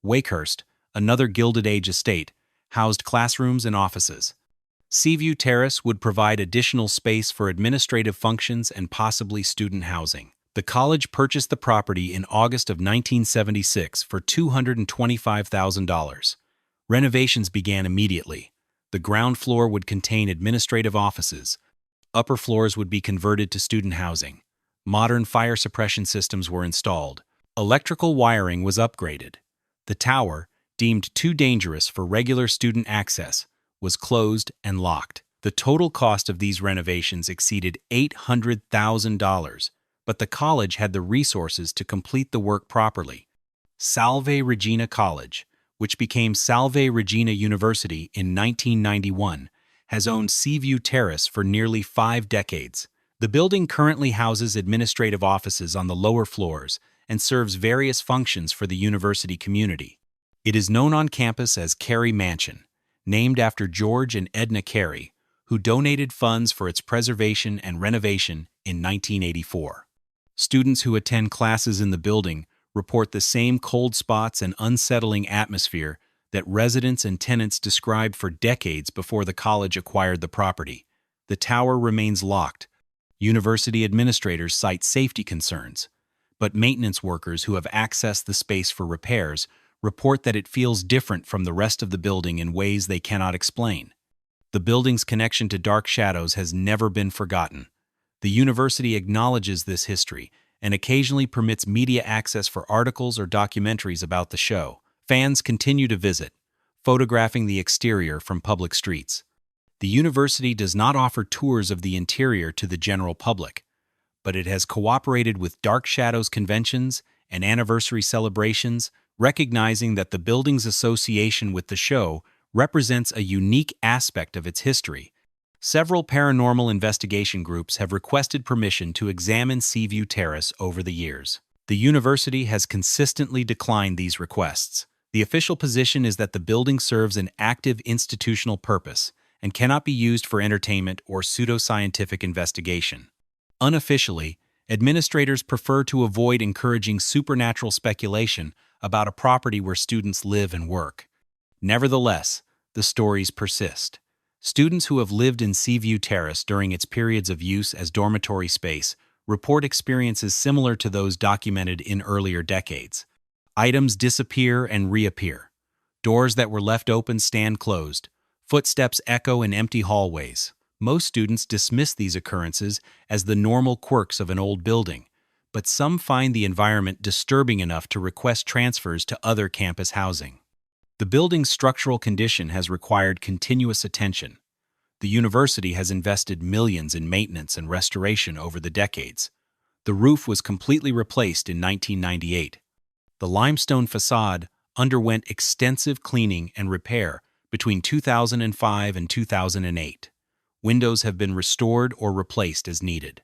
Wakehurst, another Gilded Age estate, housed classrooms and offices. Seaview Terrace would provide additional space for administrative functions and possibly student housing. The college purchased the property in August of 1976 for $225,000. Renovations began immediately. The ground floor would contain administrative offices. Upper floors would be converted to student housing. Modern fire suppression systems were installed. Electrical wiring was upgraded. The tower, deemed too dangerous for regular student access, was closed and locked. The total cost of these renovations exceeded $800,000, but the college had the resources to complete the work properly. Salve Regina College, which became Salve Regina University in 1991, has owned Seaview Terrace for nearly 5 decades. The building currently houses administrative offices on the lower floors and serves various functions for the university community. It is known on campus as Carey Mansion, named after George and Edna Carey, who donated funds for its preservation and renovation in 1984. Students who attend classes in the building report the same cold spots and unsettling atmosphere that residents and tenants described for decades before the college acquired the property. The tower remains locked. University administrators cite safety concerns, but maintenance workers who have accessed the space for repairs report that it feels different from the rest of the building in ways they cannot explain. The building's connection to dark shadows has never been forgotten. The university acknowledges this history and occasionally permits media access for articles or documentaries about the show. Fans continue to visit, photographing the exterior from public streets. The university does not offer tours of the interior to the general public, but it has cooperated with Dark Shadows conventions and anniversary celebrations, recognizing that the building's association with the show represents a unique aspect of its history. Several paranormal investigation groups have requested permission to examine Seaview Terrace over the years. The university has consistently declined these requests. The official position is that the building serves an active institutional purpose and cannot be used for entertainment or pseudoscientific investigation. Unofficially, administrators prefer to avoid encouraging supernatural speculation about a property where students live and work. Nevertheless, the stories persist. Students who have lived in Seaview Terrace during its periods of use as dormitory space report experiences similar to those documented in earlier decades. Items disappear and reappear. Doors that were left open stand closed. Footsteps echo in empty hallways. Most students dismiss these occurrences as the normal quirks of an old building, but some find the environment disturbing enough to request transfers to other campus housing. The building's structural condition has required continuous attention. The university has invested millions in maintenance and restoration over the decades. The roof was completely replaced in 1998. The limestone facade underwent extensive cleaning and repair between 2005 and 2008. Windows have been restored or replaced as needed.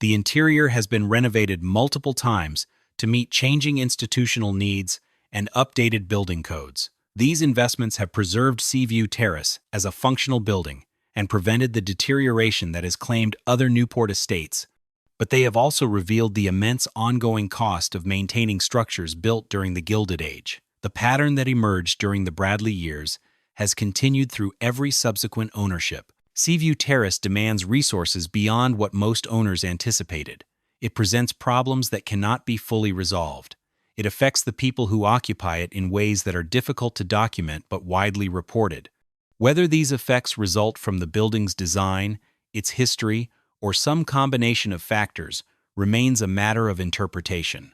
The interior has been renovated multiple times to meet changing institutional needs and updated building codes. These investments have preserved Seaview Terrace as a functional building and prevented the deterioration that has claimed other Newport estates, but they have also revealed the immense ongoing cost of maintaining structures built during the Gilded Age. The pattern that emerged during the Bradley years has continued through every subsequent ownership. Seaview Terrace demands resources beyond what most owners anticipated. It presents problems that cannot be fully resolved. It affects the people who occupy it in ways that are difficult to document but widely reported. Whether these effects result from the building's design, its history, or some combination of factors remains a matter of interpretation.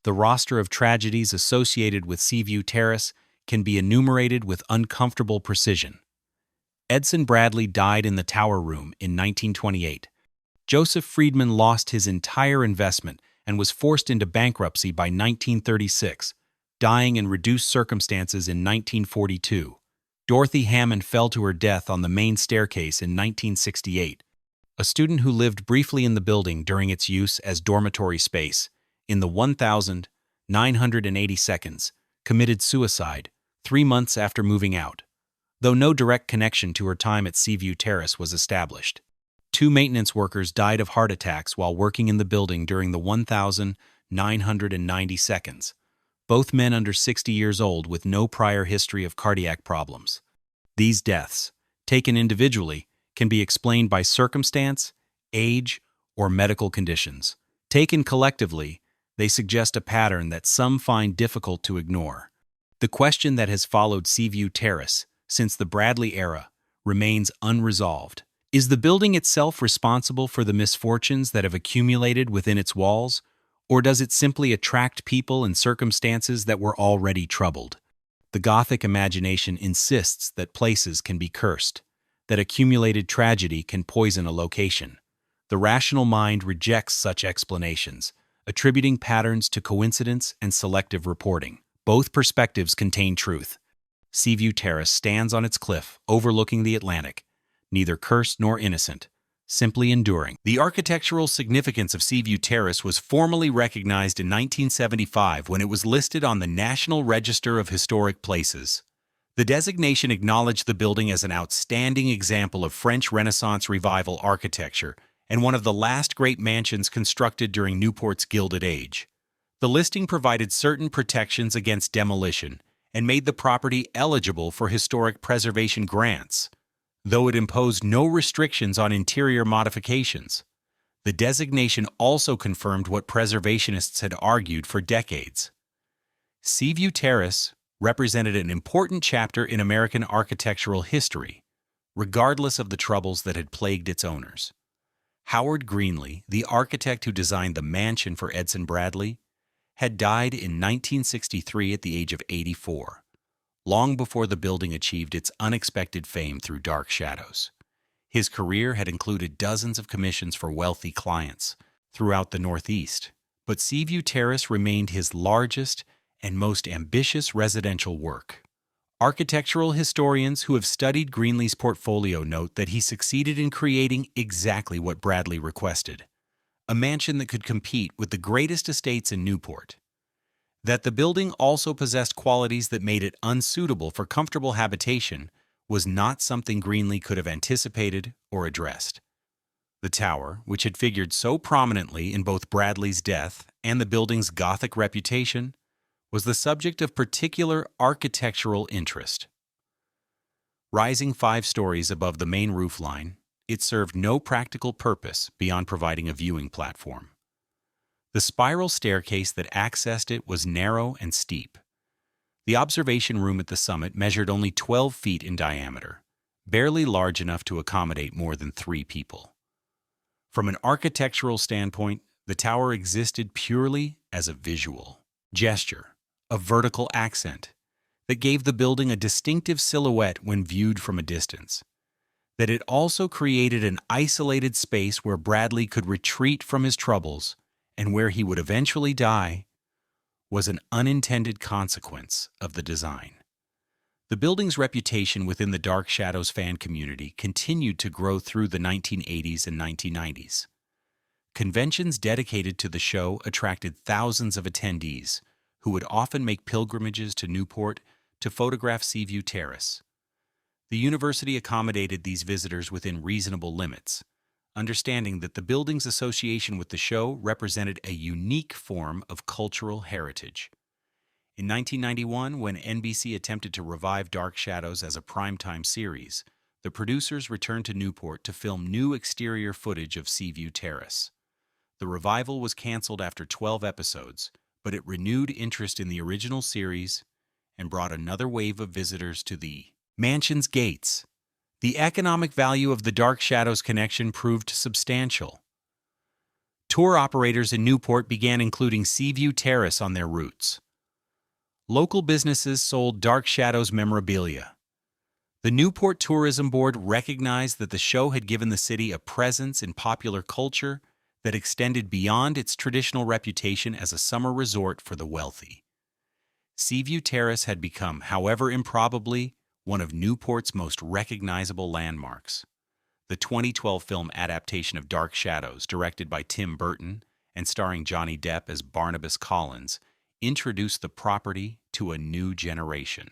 The roster of tragedies associated with Seaview Terrace can be enumerated with uncomfortable precision. Edson Bradley died in the tower room in 1928. Joseph Friedman lost his entire investment and was forced into bankruptcy by 1936, dying in reduced circumstances in 1942. Dorothy Hammond fell to her death on the main staircase in 1968. A student who lived briefly in the building during its use as dormitory space, in the 1,980 committed suicide 3 months after moving out, though no direct connection to her time at Seaview Terrace was established. 2 maintenance workers died of heart attacks while working in the building during the 1,990, both men under 60 years old with no prior history of cardiac problems. These deaths, taken individually, can be explained by circumstance, age, or medical conditions. Taken collectively, they suggest a pattern that some find difficult to ignore. The question that has followed Seaview Terrace since the Bradley era remains unresolved. Is the building itself responsible for the misfortunes that have accumulated within its walls, Or does it simply attract people and circumstances that were already troubled? The Gothic imagination insists that places can be cursed, that accumulated tragedy can poison a location. The rational mind rejects such explanations, attributing patterns to coincidence and selective reporting. Both perspectives contain truth. Seaview Terrace stands on its cliff, overlooking the Atlantic, neither cursed nor innocent, simply enduring. The architectural significance of Seaview Terrace was formally recognized in 1975 when it was listed on the National Register of Historic Places. The designation acknowledged the building as an outstanding example of French Renaissance Revival architecture and one of the last great mansions constructed during Newport's Gilded Age. The listing provided certain protections against demolition and made the property eligible for historic preservation grants, though it imposed no restrictions on interior modifications. The designation also confirmed what preservationists had argued for decades. Seaview Terrace represented an important chapter in American architectural history, regardless of the troubles that had plagued its owners. Howard Greenlee, the architect who designed the mansion for Edson Bradley, had died in 1963 at the age of 84, long before the building achieved its unexpected fame through dark shadows. His career had included dozens of commissions for wealthy clients throughout the Northeast, but Seaview Terrace remained his largest and most ambitious residential work. Architectural historians who have studied Greenlee's portfolio note that he succeeded in creating exactly what Bradley requested, a mansion that could compete with the greatest estates in Newport. That the building also possessed qualities that made it unsuitable for comfortable habitation was not something Greenlee could have anticipated or addressed. The tower, which had figured so prominently in both Bradley's death and the building's Gothic reputation, was the subject of particular architectural interest. Rising 5 stories above the main roofline, it served no practical purpose beyond providing a viewing platform. The spiral staircase that accessed it was narrow and steep. The observation room at the summit measured only 12 feet in diameter, barely large enough to accommodate more than 3 people. From an architectural standpoint, the tower existed purely as a visual gesture, a vertical accent that gave the building a distinctive silhouette when viewed from a distance. That it also created an isolated space where Bradley could retreat from his troubles and where he would eventually die was an unintended consequence of the design. The building's reputation within the Dark Shadows fan community continued to grow through the 1980s and 1990s. Conventions dedicated to the show attracted thousands of attendees who would often make pilgrimages to Newport to photograph Seaview Terrace. The university accommodated these visitors within reasonable limits, understanding that the building's association with the show represented a unique form of cultural heritage. In 1991, when NBC attempted to revive Dark Shadows as a primetime series, the producers returned to Newport to film new exterior footage of Seaview Terrace. The revival was canceled after 12 episodes, but it renewed interest in the original series and brought another wave of visitors to the mansion's gates. The economic value of the Dark Shadows connection proved substantial. Tour operators in Newport began including Seaview Terrace on their routes. Local businesses sold Dark Shadows memorabilia. The Newport Tourism Board recognized that the show had given the city a presence in popular culture that extended beyond its traditional reputation as a summer resort for the wealthy. Seaview Terrace had become, however improbably, one of Newport's most recognizable landmarks. The 2012 film adaptation of Dark Shadows, directed by Tim Burton and starring Johnny Depp as Barnabas Collins, introduced the property to a new generation.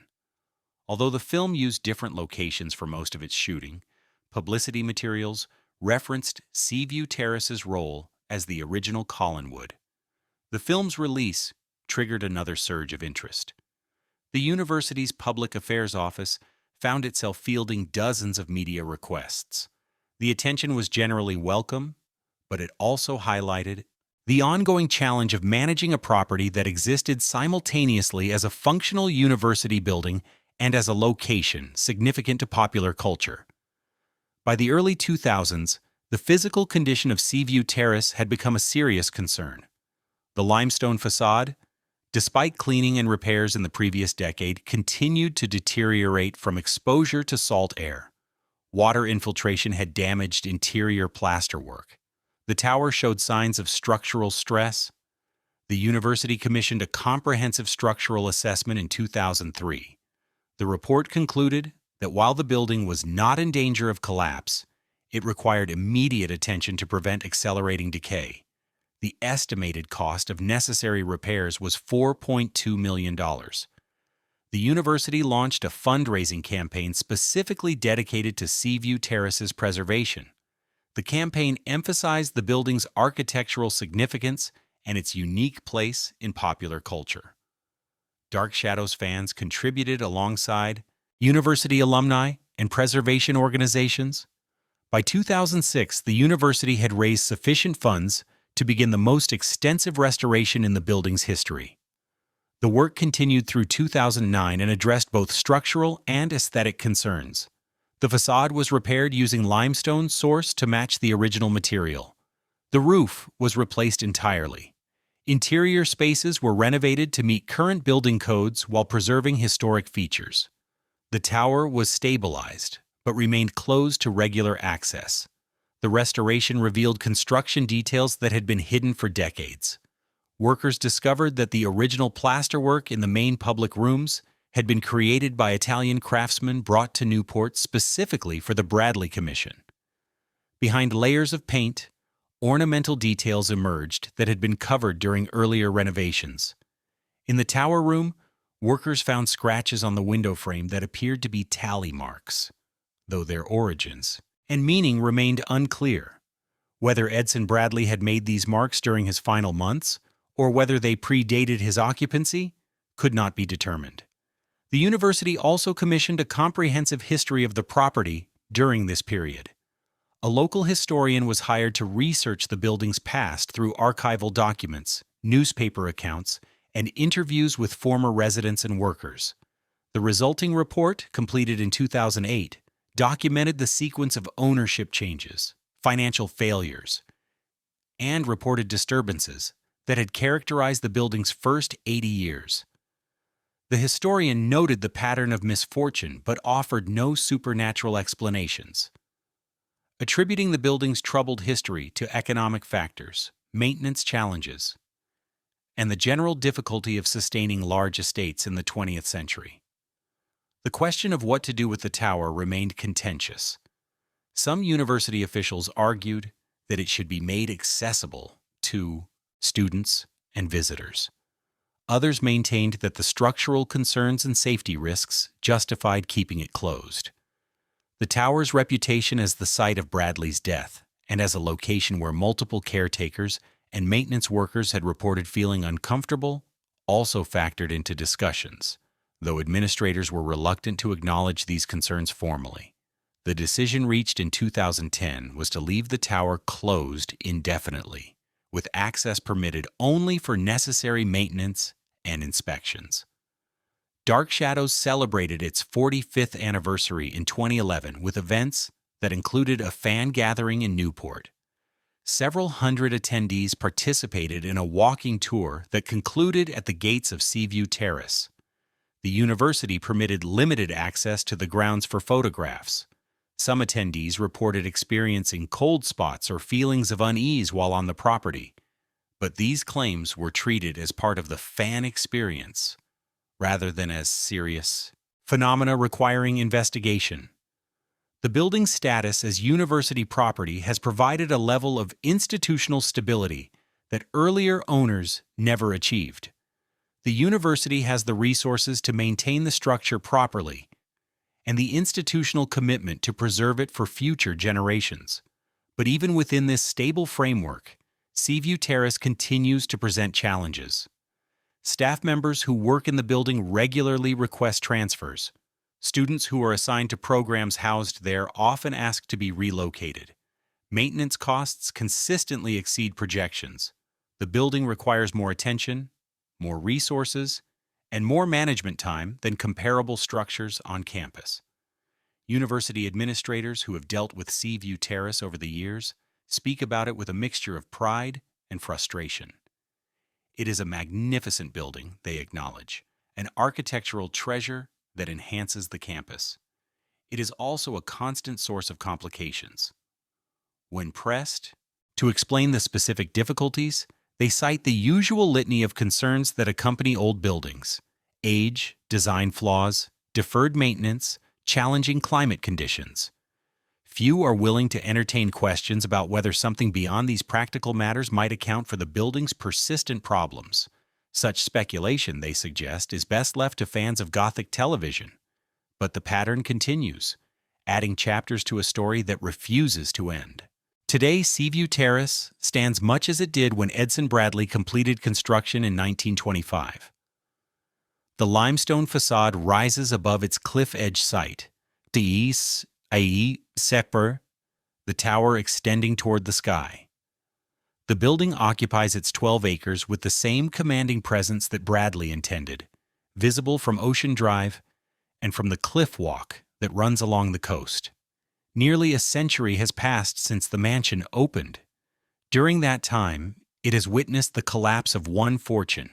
Although the film used different locations for most of its shooting, publicity materials referenced Seaview Terrace's role as the original Collinwood. The film's release triggered another surge of interest. The university's public affairs office found itself fielding dozens of media requests. The attention was generally welcome, but it also highlighted the ongoing challenge of managing a property that existed simultaneously as a functional university building and as a location significant to popular culture. By the early 2000s, the physical condition of Seaview Terrace had become a serious concern. The limestone facade, despite cleaning and repairs in the previous decade, continued to deteriorate from exposure to salt air. Water infiltration had damaged interior plasterwork. The tower showed signs of structural stress. The university commissioned a comprehensive structural assessment in 2003. The report concluded that while the building was not in danger of collapse, it required immediate attention to prevent accelerating decay. The estimated cost of necessary repairs was $4.2 million. The university launched a fundraising campaign specifically dedicated to Seaview Terrace's preservation. The campaign emphasized the building's architectural significance and its unique place in popular culture. Dark Shadows fans contributed alongside university alumni and preservation organizations. By 2006, the university had raised sufficient funds to begin the most extensive restoration in the building's history. The work continued through 2009 and addressed both structural and aesthetic concerns. The facade was repaired using limestone sourced to match the original material. The roof was replaced entirely. Interior spaces were renovated to meet current building codes while preserving historic features. The tower was stabilized, but remained closed to regular access. The restoration revealed construction details that had been hidden for decades. Workers discovered that the original plasterwork in the main public rooms had been created by Italian craftsmen brought to Newport specifically for the Bradley Commission. Behind layers of paint, ornamental details emerged that had been covered during earlier renovations. In the tower room, workers found scratches on the window frame that appeared to be tally marks, though their origins and meaning remained unclear. Whether Edson Bradley had made these marks during his final months, or whether they predated his occupancy, could not be determined. The university also commissioned a comprehensive history of the property during this period. A local historian was hired to research the building's past through archival documents, newspaper accounts, and interviews with former residents and workers. The resulting report, completed in 2008, documented the sequence of ownership changes, financial failures, and reported disturbances that had characterized the building's first 80 years. The historian noted the pattern of misfortune but offered no supernatural explanations. Attributing the building's troubled history to economic factors, maintenance challenges, and the general difficulty of sustaining large estates in the 20th century. The question of what to do with the tower remained contentious. Some university officials argued that it should be made accessible to students and visitors. Others maintained that the structural concerns and safety risks justified keeping it closed. The tower's reputation as the site of Bradley's death and as a location where multiple caretakers and maintenance workers had reported feeling uncomfortable also factored into discussions, though administrators were reluctant to acknowledge these concerns formally. The decision reached in 2010 was to leave the tower closed indefinitely, with access permitted only for necessary maintenance and inspections. Dark Shadows celebrated its 45th anniversary in 2011 with events that included a fan gathering in Newport. Several hundred attendees participated in a walking tour that concluded at the gates of Seaview Terrace. The university permitted limited access to the grounds for photographs. Some attendees reported experiencing cold spots or feelings of unease while on the property, but these claims were treated as part of the fan experience, rather than as serious phenomena requiring investigation. The building's status as university property has provided a level of institutional stability that earlier owners never achieved. The university has the resources to maintain the structure properly and the institutional commitment to preserve it for future generations. But even within this stable framework, Seaview Terrace continues to present challenges. Staff members who work in the building regularly request transfers. Students who are assigned to programs housed there often ask to be relocated. Maintenance costs consistently exceed projections. The building requires more attention, more resources, and more management time than comparable structures on campus. University administrators who have dealt with Seaview Terrace over the years speak about it with a mixture of pride and frustration. It is a magnificent building, they acknowledge, an architectural treasure that enhances the campus. It is also a constant source of complications. When pressed to explain the specific difficulties, they cite the usual litany of concerns that accompany old buildings: age, design flaws, deferred maintenance, challenging climate conditions. Few are willing to entertain questions about whether something beyond these practical matters might account for the building's persistent problems. Such speculation, they suggest, is best left to fans of Gothic television. But the pattern continues, adding chapters to a story that refuses to end. Today, Seaview Terrace stands much as it did when Edson Bradley completed construction in 1925. The limestone facade rises above its cliff-edge site, the tower extending toward the sky. The building occupies its 12 acres with the same commanding presence that Bradley intended, visible from Ocean Drive and from the cliff walk that runs along the coast. Nearly a century has passed since the mansion opened. During that time, it has witnessed the collapse of one fortune,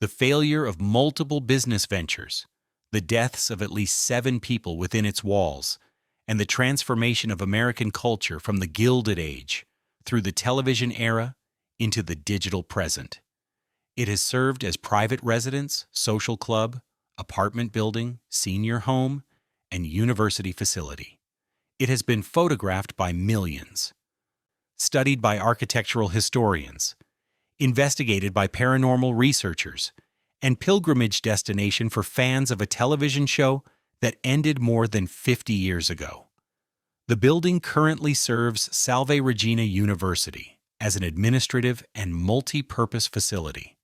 the failure of multiple business ventures, the deaths of at least 7 people within its walls, and the transformation of American culture from the Gilded Age through the television era into the digital present. It has served as private residence, social club, apartment building, senior home, and university facility. It has been photographed by millions, studied by architectural historians, investigated by paranormal researchers, and pilgrimage destination for fans of a television show that ended more than 50 years ago. The building currently serves Salve Regina University as an administrative and multi-purpose facility.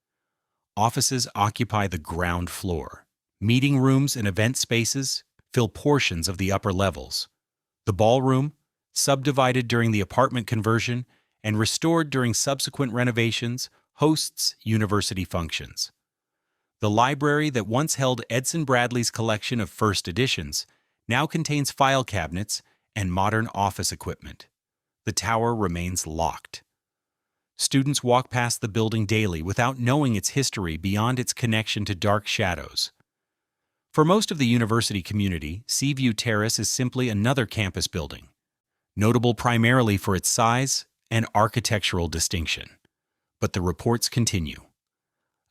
Offices occupy the ground floor. Meeting rooms and event spaces fill portions of the upper levels. The ballroom, subdivided during the apartment conversion and restored during subsequent renovations, hosts university functions. The library that once held Edson Bradley's collection of first editions now contains file cabinets and modern office equipment. The tower remains locked. Students walk past the building daily without knowing its history beyond its connection to dark shadows. For most of the university community, Seaview Terrace is simply another campus building, notable primarily for its size and architectural distinction. But the reports continue.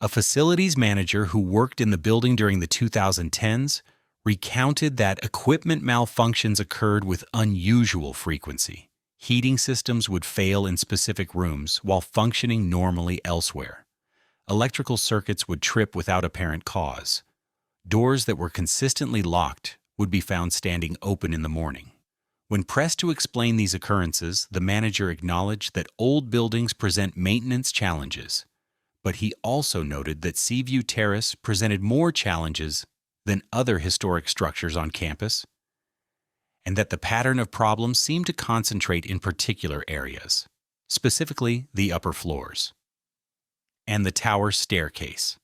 A facilities manager who worked in the building during the 2010s recounted that equipment malfunctions occurred with unusual frequency. Heating systems would fail in specific rooms while functioning normally elsewhere. Electrical circuits would trip without apparent cause. Doors that were consistently locked would be found standing open in the morning. When pressed to explain these occurrences, the manager acknowledged that old buildings present maintenance challenges. But he also noted that Seaview Terrace presented more challenges than other historic structures on campus, and that the pattern of problems seemed to concentrate in particular areas, specifically the upper floors and the tower staircase.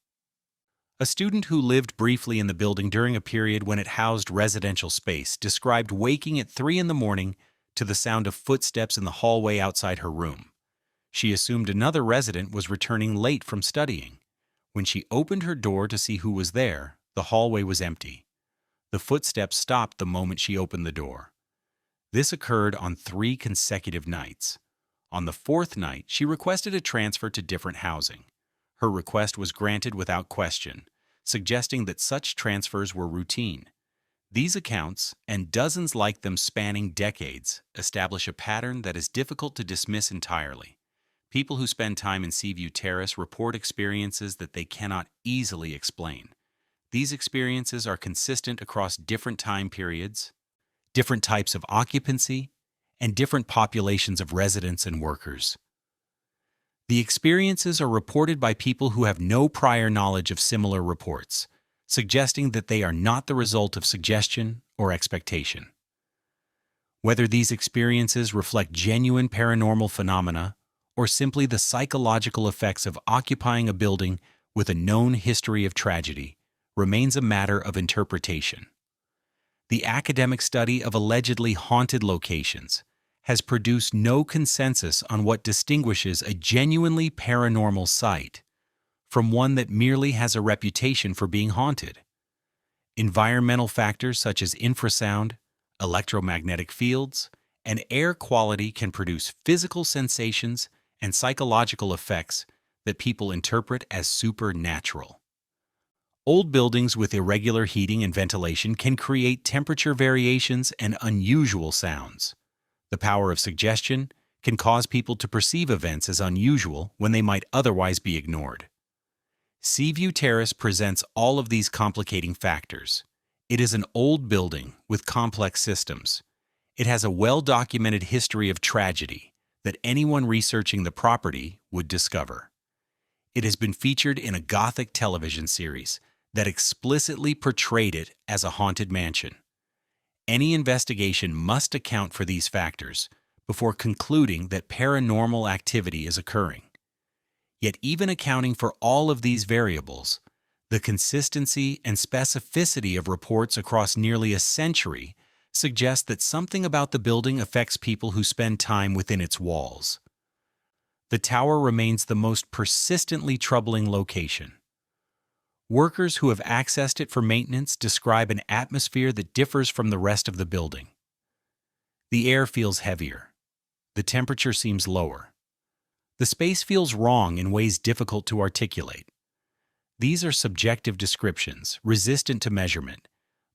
A student who lived briefly in the building during a period when it housed residential space described waking at 3 a.m. to the sound of footsteps in the hallway outside her room. She assumed another resident was returning late from studying. When she opened her door to see who was there, the hallway was empty. The footsteps stopped the moment she opened the door. This occurred on 3 consecutive nights. On the 4th night, she requested a transfer to different housing. Her request was granted without question, suggesting that such transfers were routine. These accounts, and dozens like them spanning decades, establish a pattern that is difficult to dismiss entirely. People who spend time in Seaview Terrace report experiences that they cannot easily explain. These experiences are consistent across different time periods, different types of occupancy, and different populations of residents and workers. The experiences are reported by people who have no prior knowledge of similar reports, suggesting that they are not the result of suggestion or expectation. Whether these experiences reflect genuine paranormal phenomena or simply the psychological effects of occupying a building with a known history of tragedy, remains a matter of interpretation. The academic study of allegedly haunted locations has produced no consensus on what distinguishes a genuinely paranormal site from one that merely has a reputation for being haunted. Environmental factors such as infrasound, electromagnetic fields, and air quality can produce physical sensations and psychological effects that people interpret as supernatural. Old buildings with irregular heating and ventilation can create temperature variations and unusual sounds. The power of suggestion can cause people to perceive events as unusual when they might otherwise be ignored. Seaview Terrace presents all of these complicating factors. It is an old building with complex systems. It has a well-documented history of tragedy that anyone researching the property would discover. It has been featured in a Gothic television series that explicitly portrayed it as a haunted mansion. Any investigation must account for these factors before concluding that paranormal activity is occurring. Yet even accounting for all of these variables, the consistency and specificity of reports across nearly a century suggest that something about the building affects people who spend time within its walls. The tower remains the most persistently troubling location. Workers who have accessed it for maintenance describe an atmosphere that differs from the rest of the building. The air feels heavier. The temperature seems lower. The space feels wrong in ways difficult to articulate. These are subjective descriptions, resistant to measurement,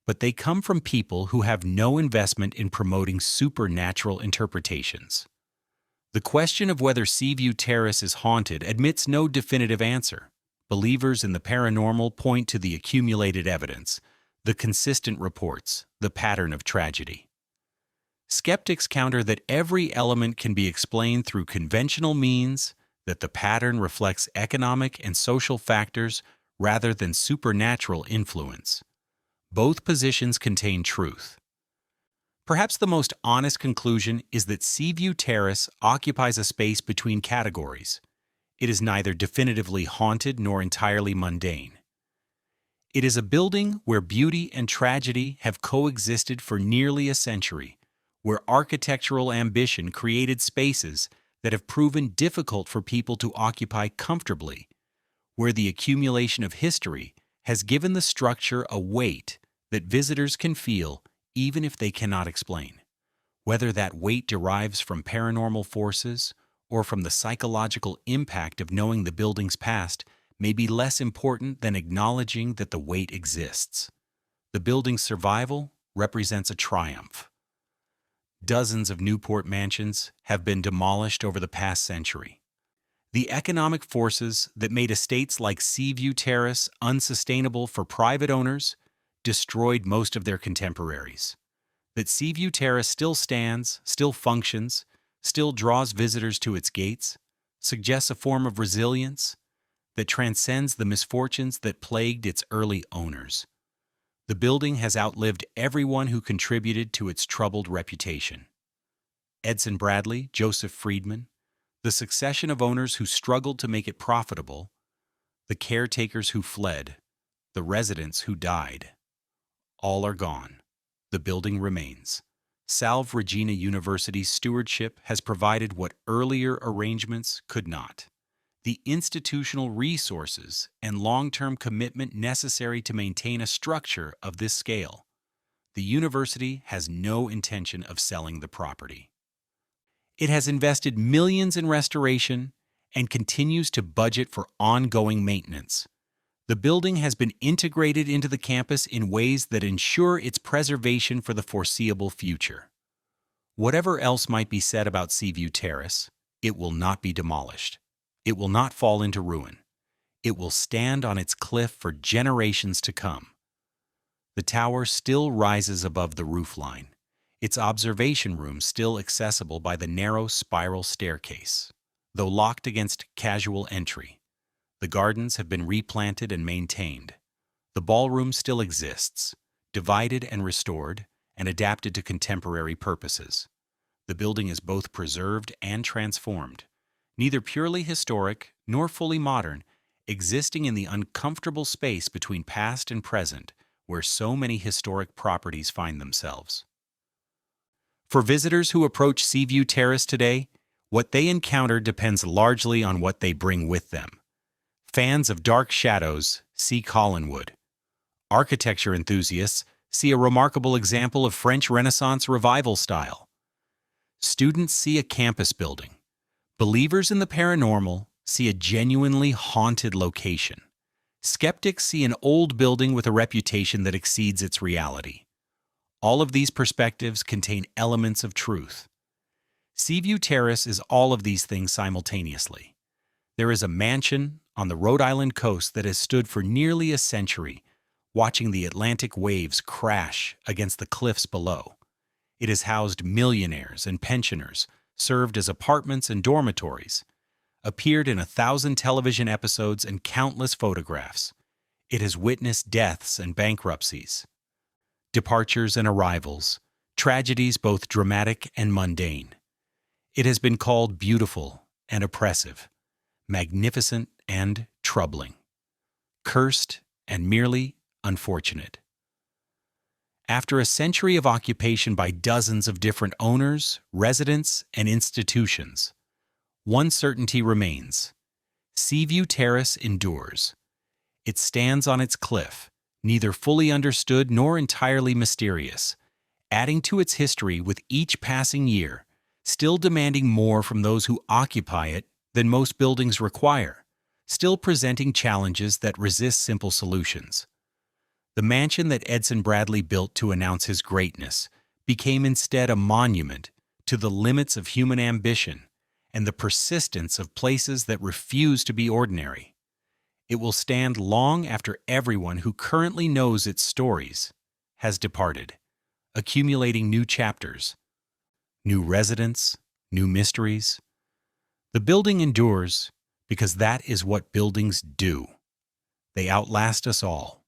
but they come from people who have no investment in promoting supernatural interpretations. The question of whether Seaview Terrace is haunted admits no definitive answer. Believers in the paranormal point to the accumulated evidence, the consistent reports, the pattern of tragedy. Skeptics counter that every element can be explained through conventional means, that the pattern reflects economic and social factors rather than supernatural influence. Both positions contain truth. Perhaps the most honest conclusion is that Seaview Terrace occupies a space between categories. It is neither definitively haunted nor entirely mundane. It is a building where beauty and tragedy have coexisted for nearly a century, where architectural ambition created spaces that have proven difficult for people to occupy comfortably, where the accumulation of history has given the structure a weight that visitors can feel even if they cannot explain. Whether that weight derives from paranormal forces or from the psychological impact of knowing the building's past may be less important than acknowledging that the weight exists. The building's survival represents a triumph. Dozens of Newport mansions have been demolished over the past century. The economic forces that made estates like Seaview Terrace unsustainable for private owners destroyed most of their contemporaries. That Seaview Terrace still stands, still functions, still draws visitors to its gates, suggests a form of resilience that transcends the misfortunes that plagued its early owners. The building has outlived everyone who contributed to its troubled reputation. Edson Bradley, Joseph Friedman, the succession of owners who struggled to make it profitable, the caretakers who fled, the residents who died. All are gone. The building remains. Salve Regina University's stewardship has provided what earlier arrangements could not. The institutional resources and long-term commitment necessary to maintain a structure of this scale. The university has no intention of selling the property. It has invested millions in restoration and continues to budget for ongoing maintenance. The building has been integrated into the campus in ways that ensure its preservation for the foreseeable future. Whatever else might be said about Seaview Terrace, it will not be demolished. It will not fall into ruin. It will stand on its cliff for generations to come. The tower still rises above the roofline, its observation room still accessible by the narrow spiral staircase, though locked against casual entry. The gardens have been replanted and maintained. The ballroom still exists, divided and restored, and adapted to contemporary purposes. The building is both preserved and transformed, neither purely historic nor fully modern, existing in the uncomfortable space between past and present where so many historic properties find themselves. For visitors who approach Seaview Terrace today, what they encounter depends largely on what they bring with them. Fans of dark shadows see Collinwood. Architecture enthusiasts see a remarkable example of French Renaissance revival style. Students see a campus building. Believers in the paranormal see a genuinely haunted location. Skeptics see an old building with a reputation that exceeds its reality. All of these perspectives contain elements of truth. Seaview Terrace is all of these things simultaneously. There is a mansion on the Rhode Island coast that has stood for nearly a century, watching the Atlantic waves crash against the cliffs below. It has housed millionaires and pensioners, served as apartments and dormitories, appeared in 1,000 television episodes and countless photographs. It has witnessed deaths and bankruptcies, departures and arrivals, tragedies both dramatic and mundane. It has been called beautiful and oppressive, magnificent and troubling, cursed and merely unfortunate. After a century of occupation by dozens of different owners, residents, and institutions, one certainty remains. Seaview Terrace endures. It stands on its cliff, neither fully understood nor entirely mysterious, adding to its history with each passing year, still demanding more from those who occupy it than most buildings require, still presenting challenges that resist simple solutions. The mansion that Edson Bradley built to announce his greatness became instead a monument to the limits of human ambition and the persistence of places that refuse to be ordinary. It will stand long after everyone who currently knows its stories has departed, accumulating new chapters, new residents, new mysteries. The building endures because that is what buildings do. They outlast us all.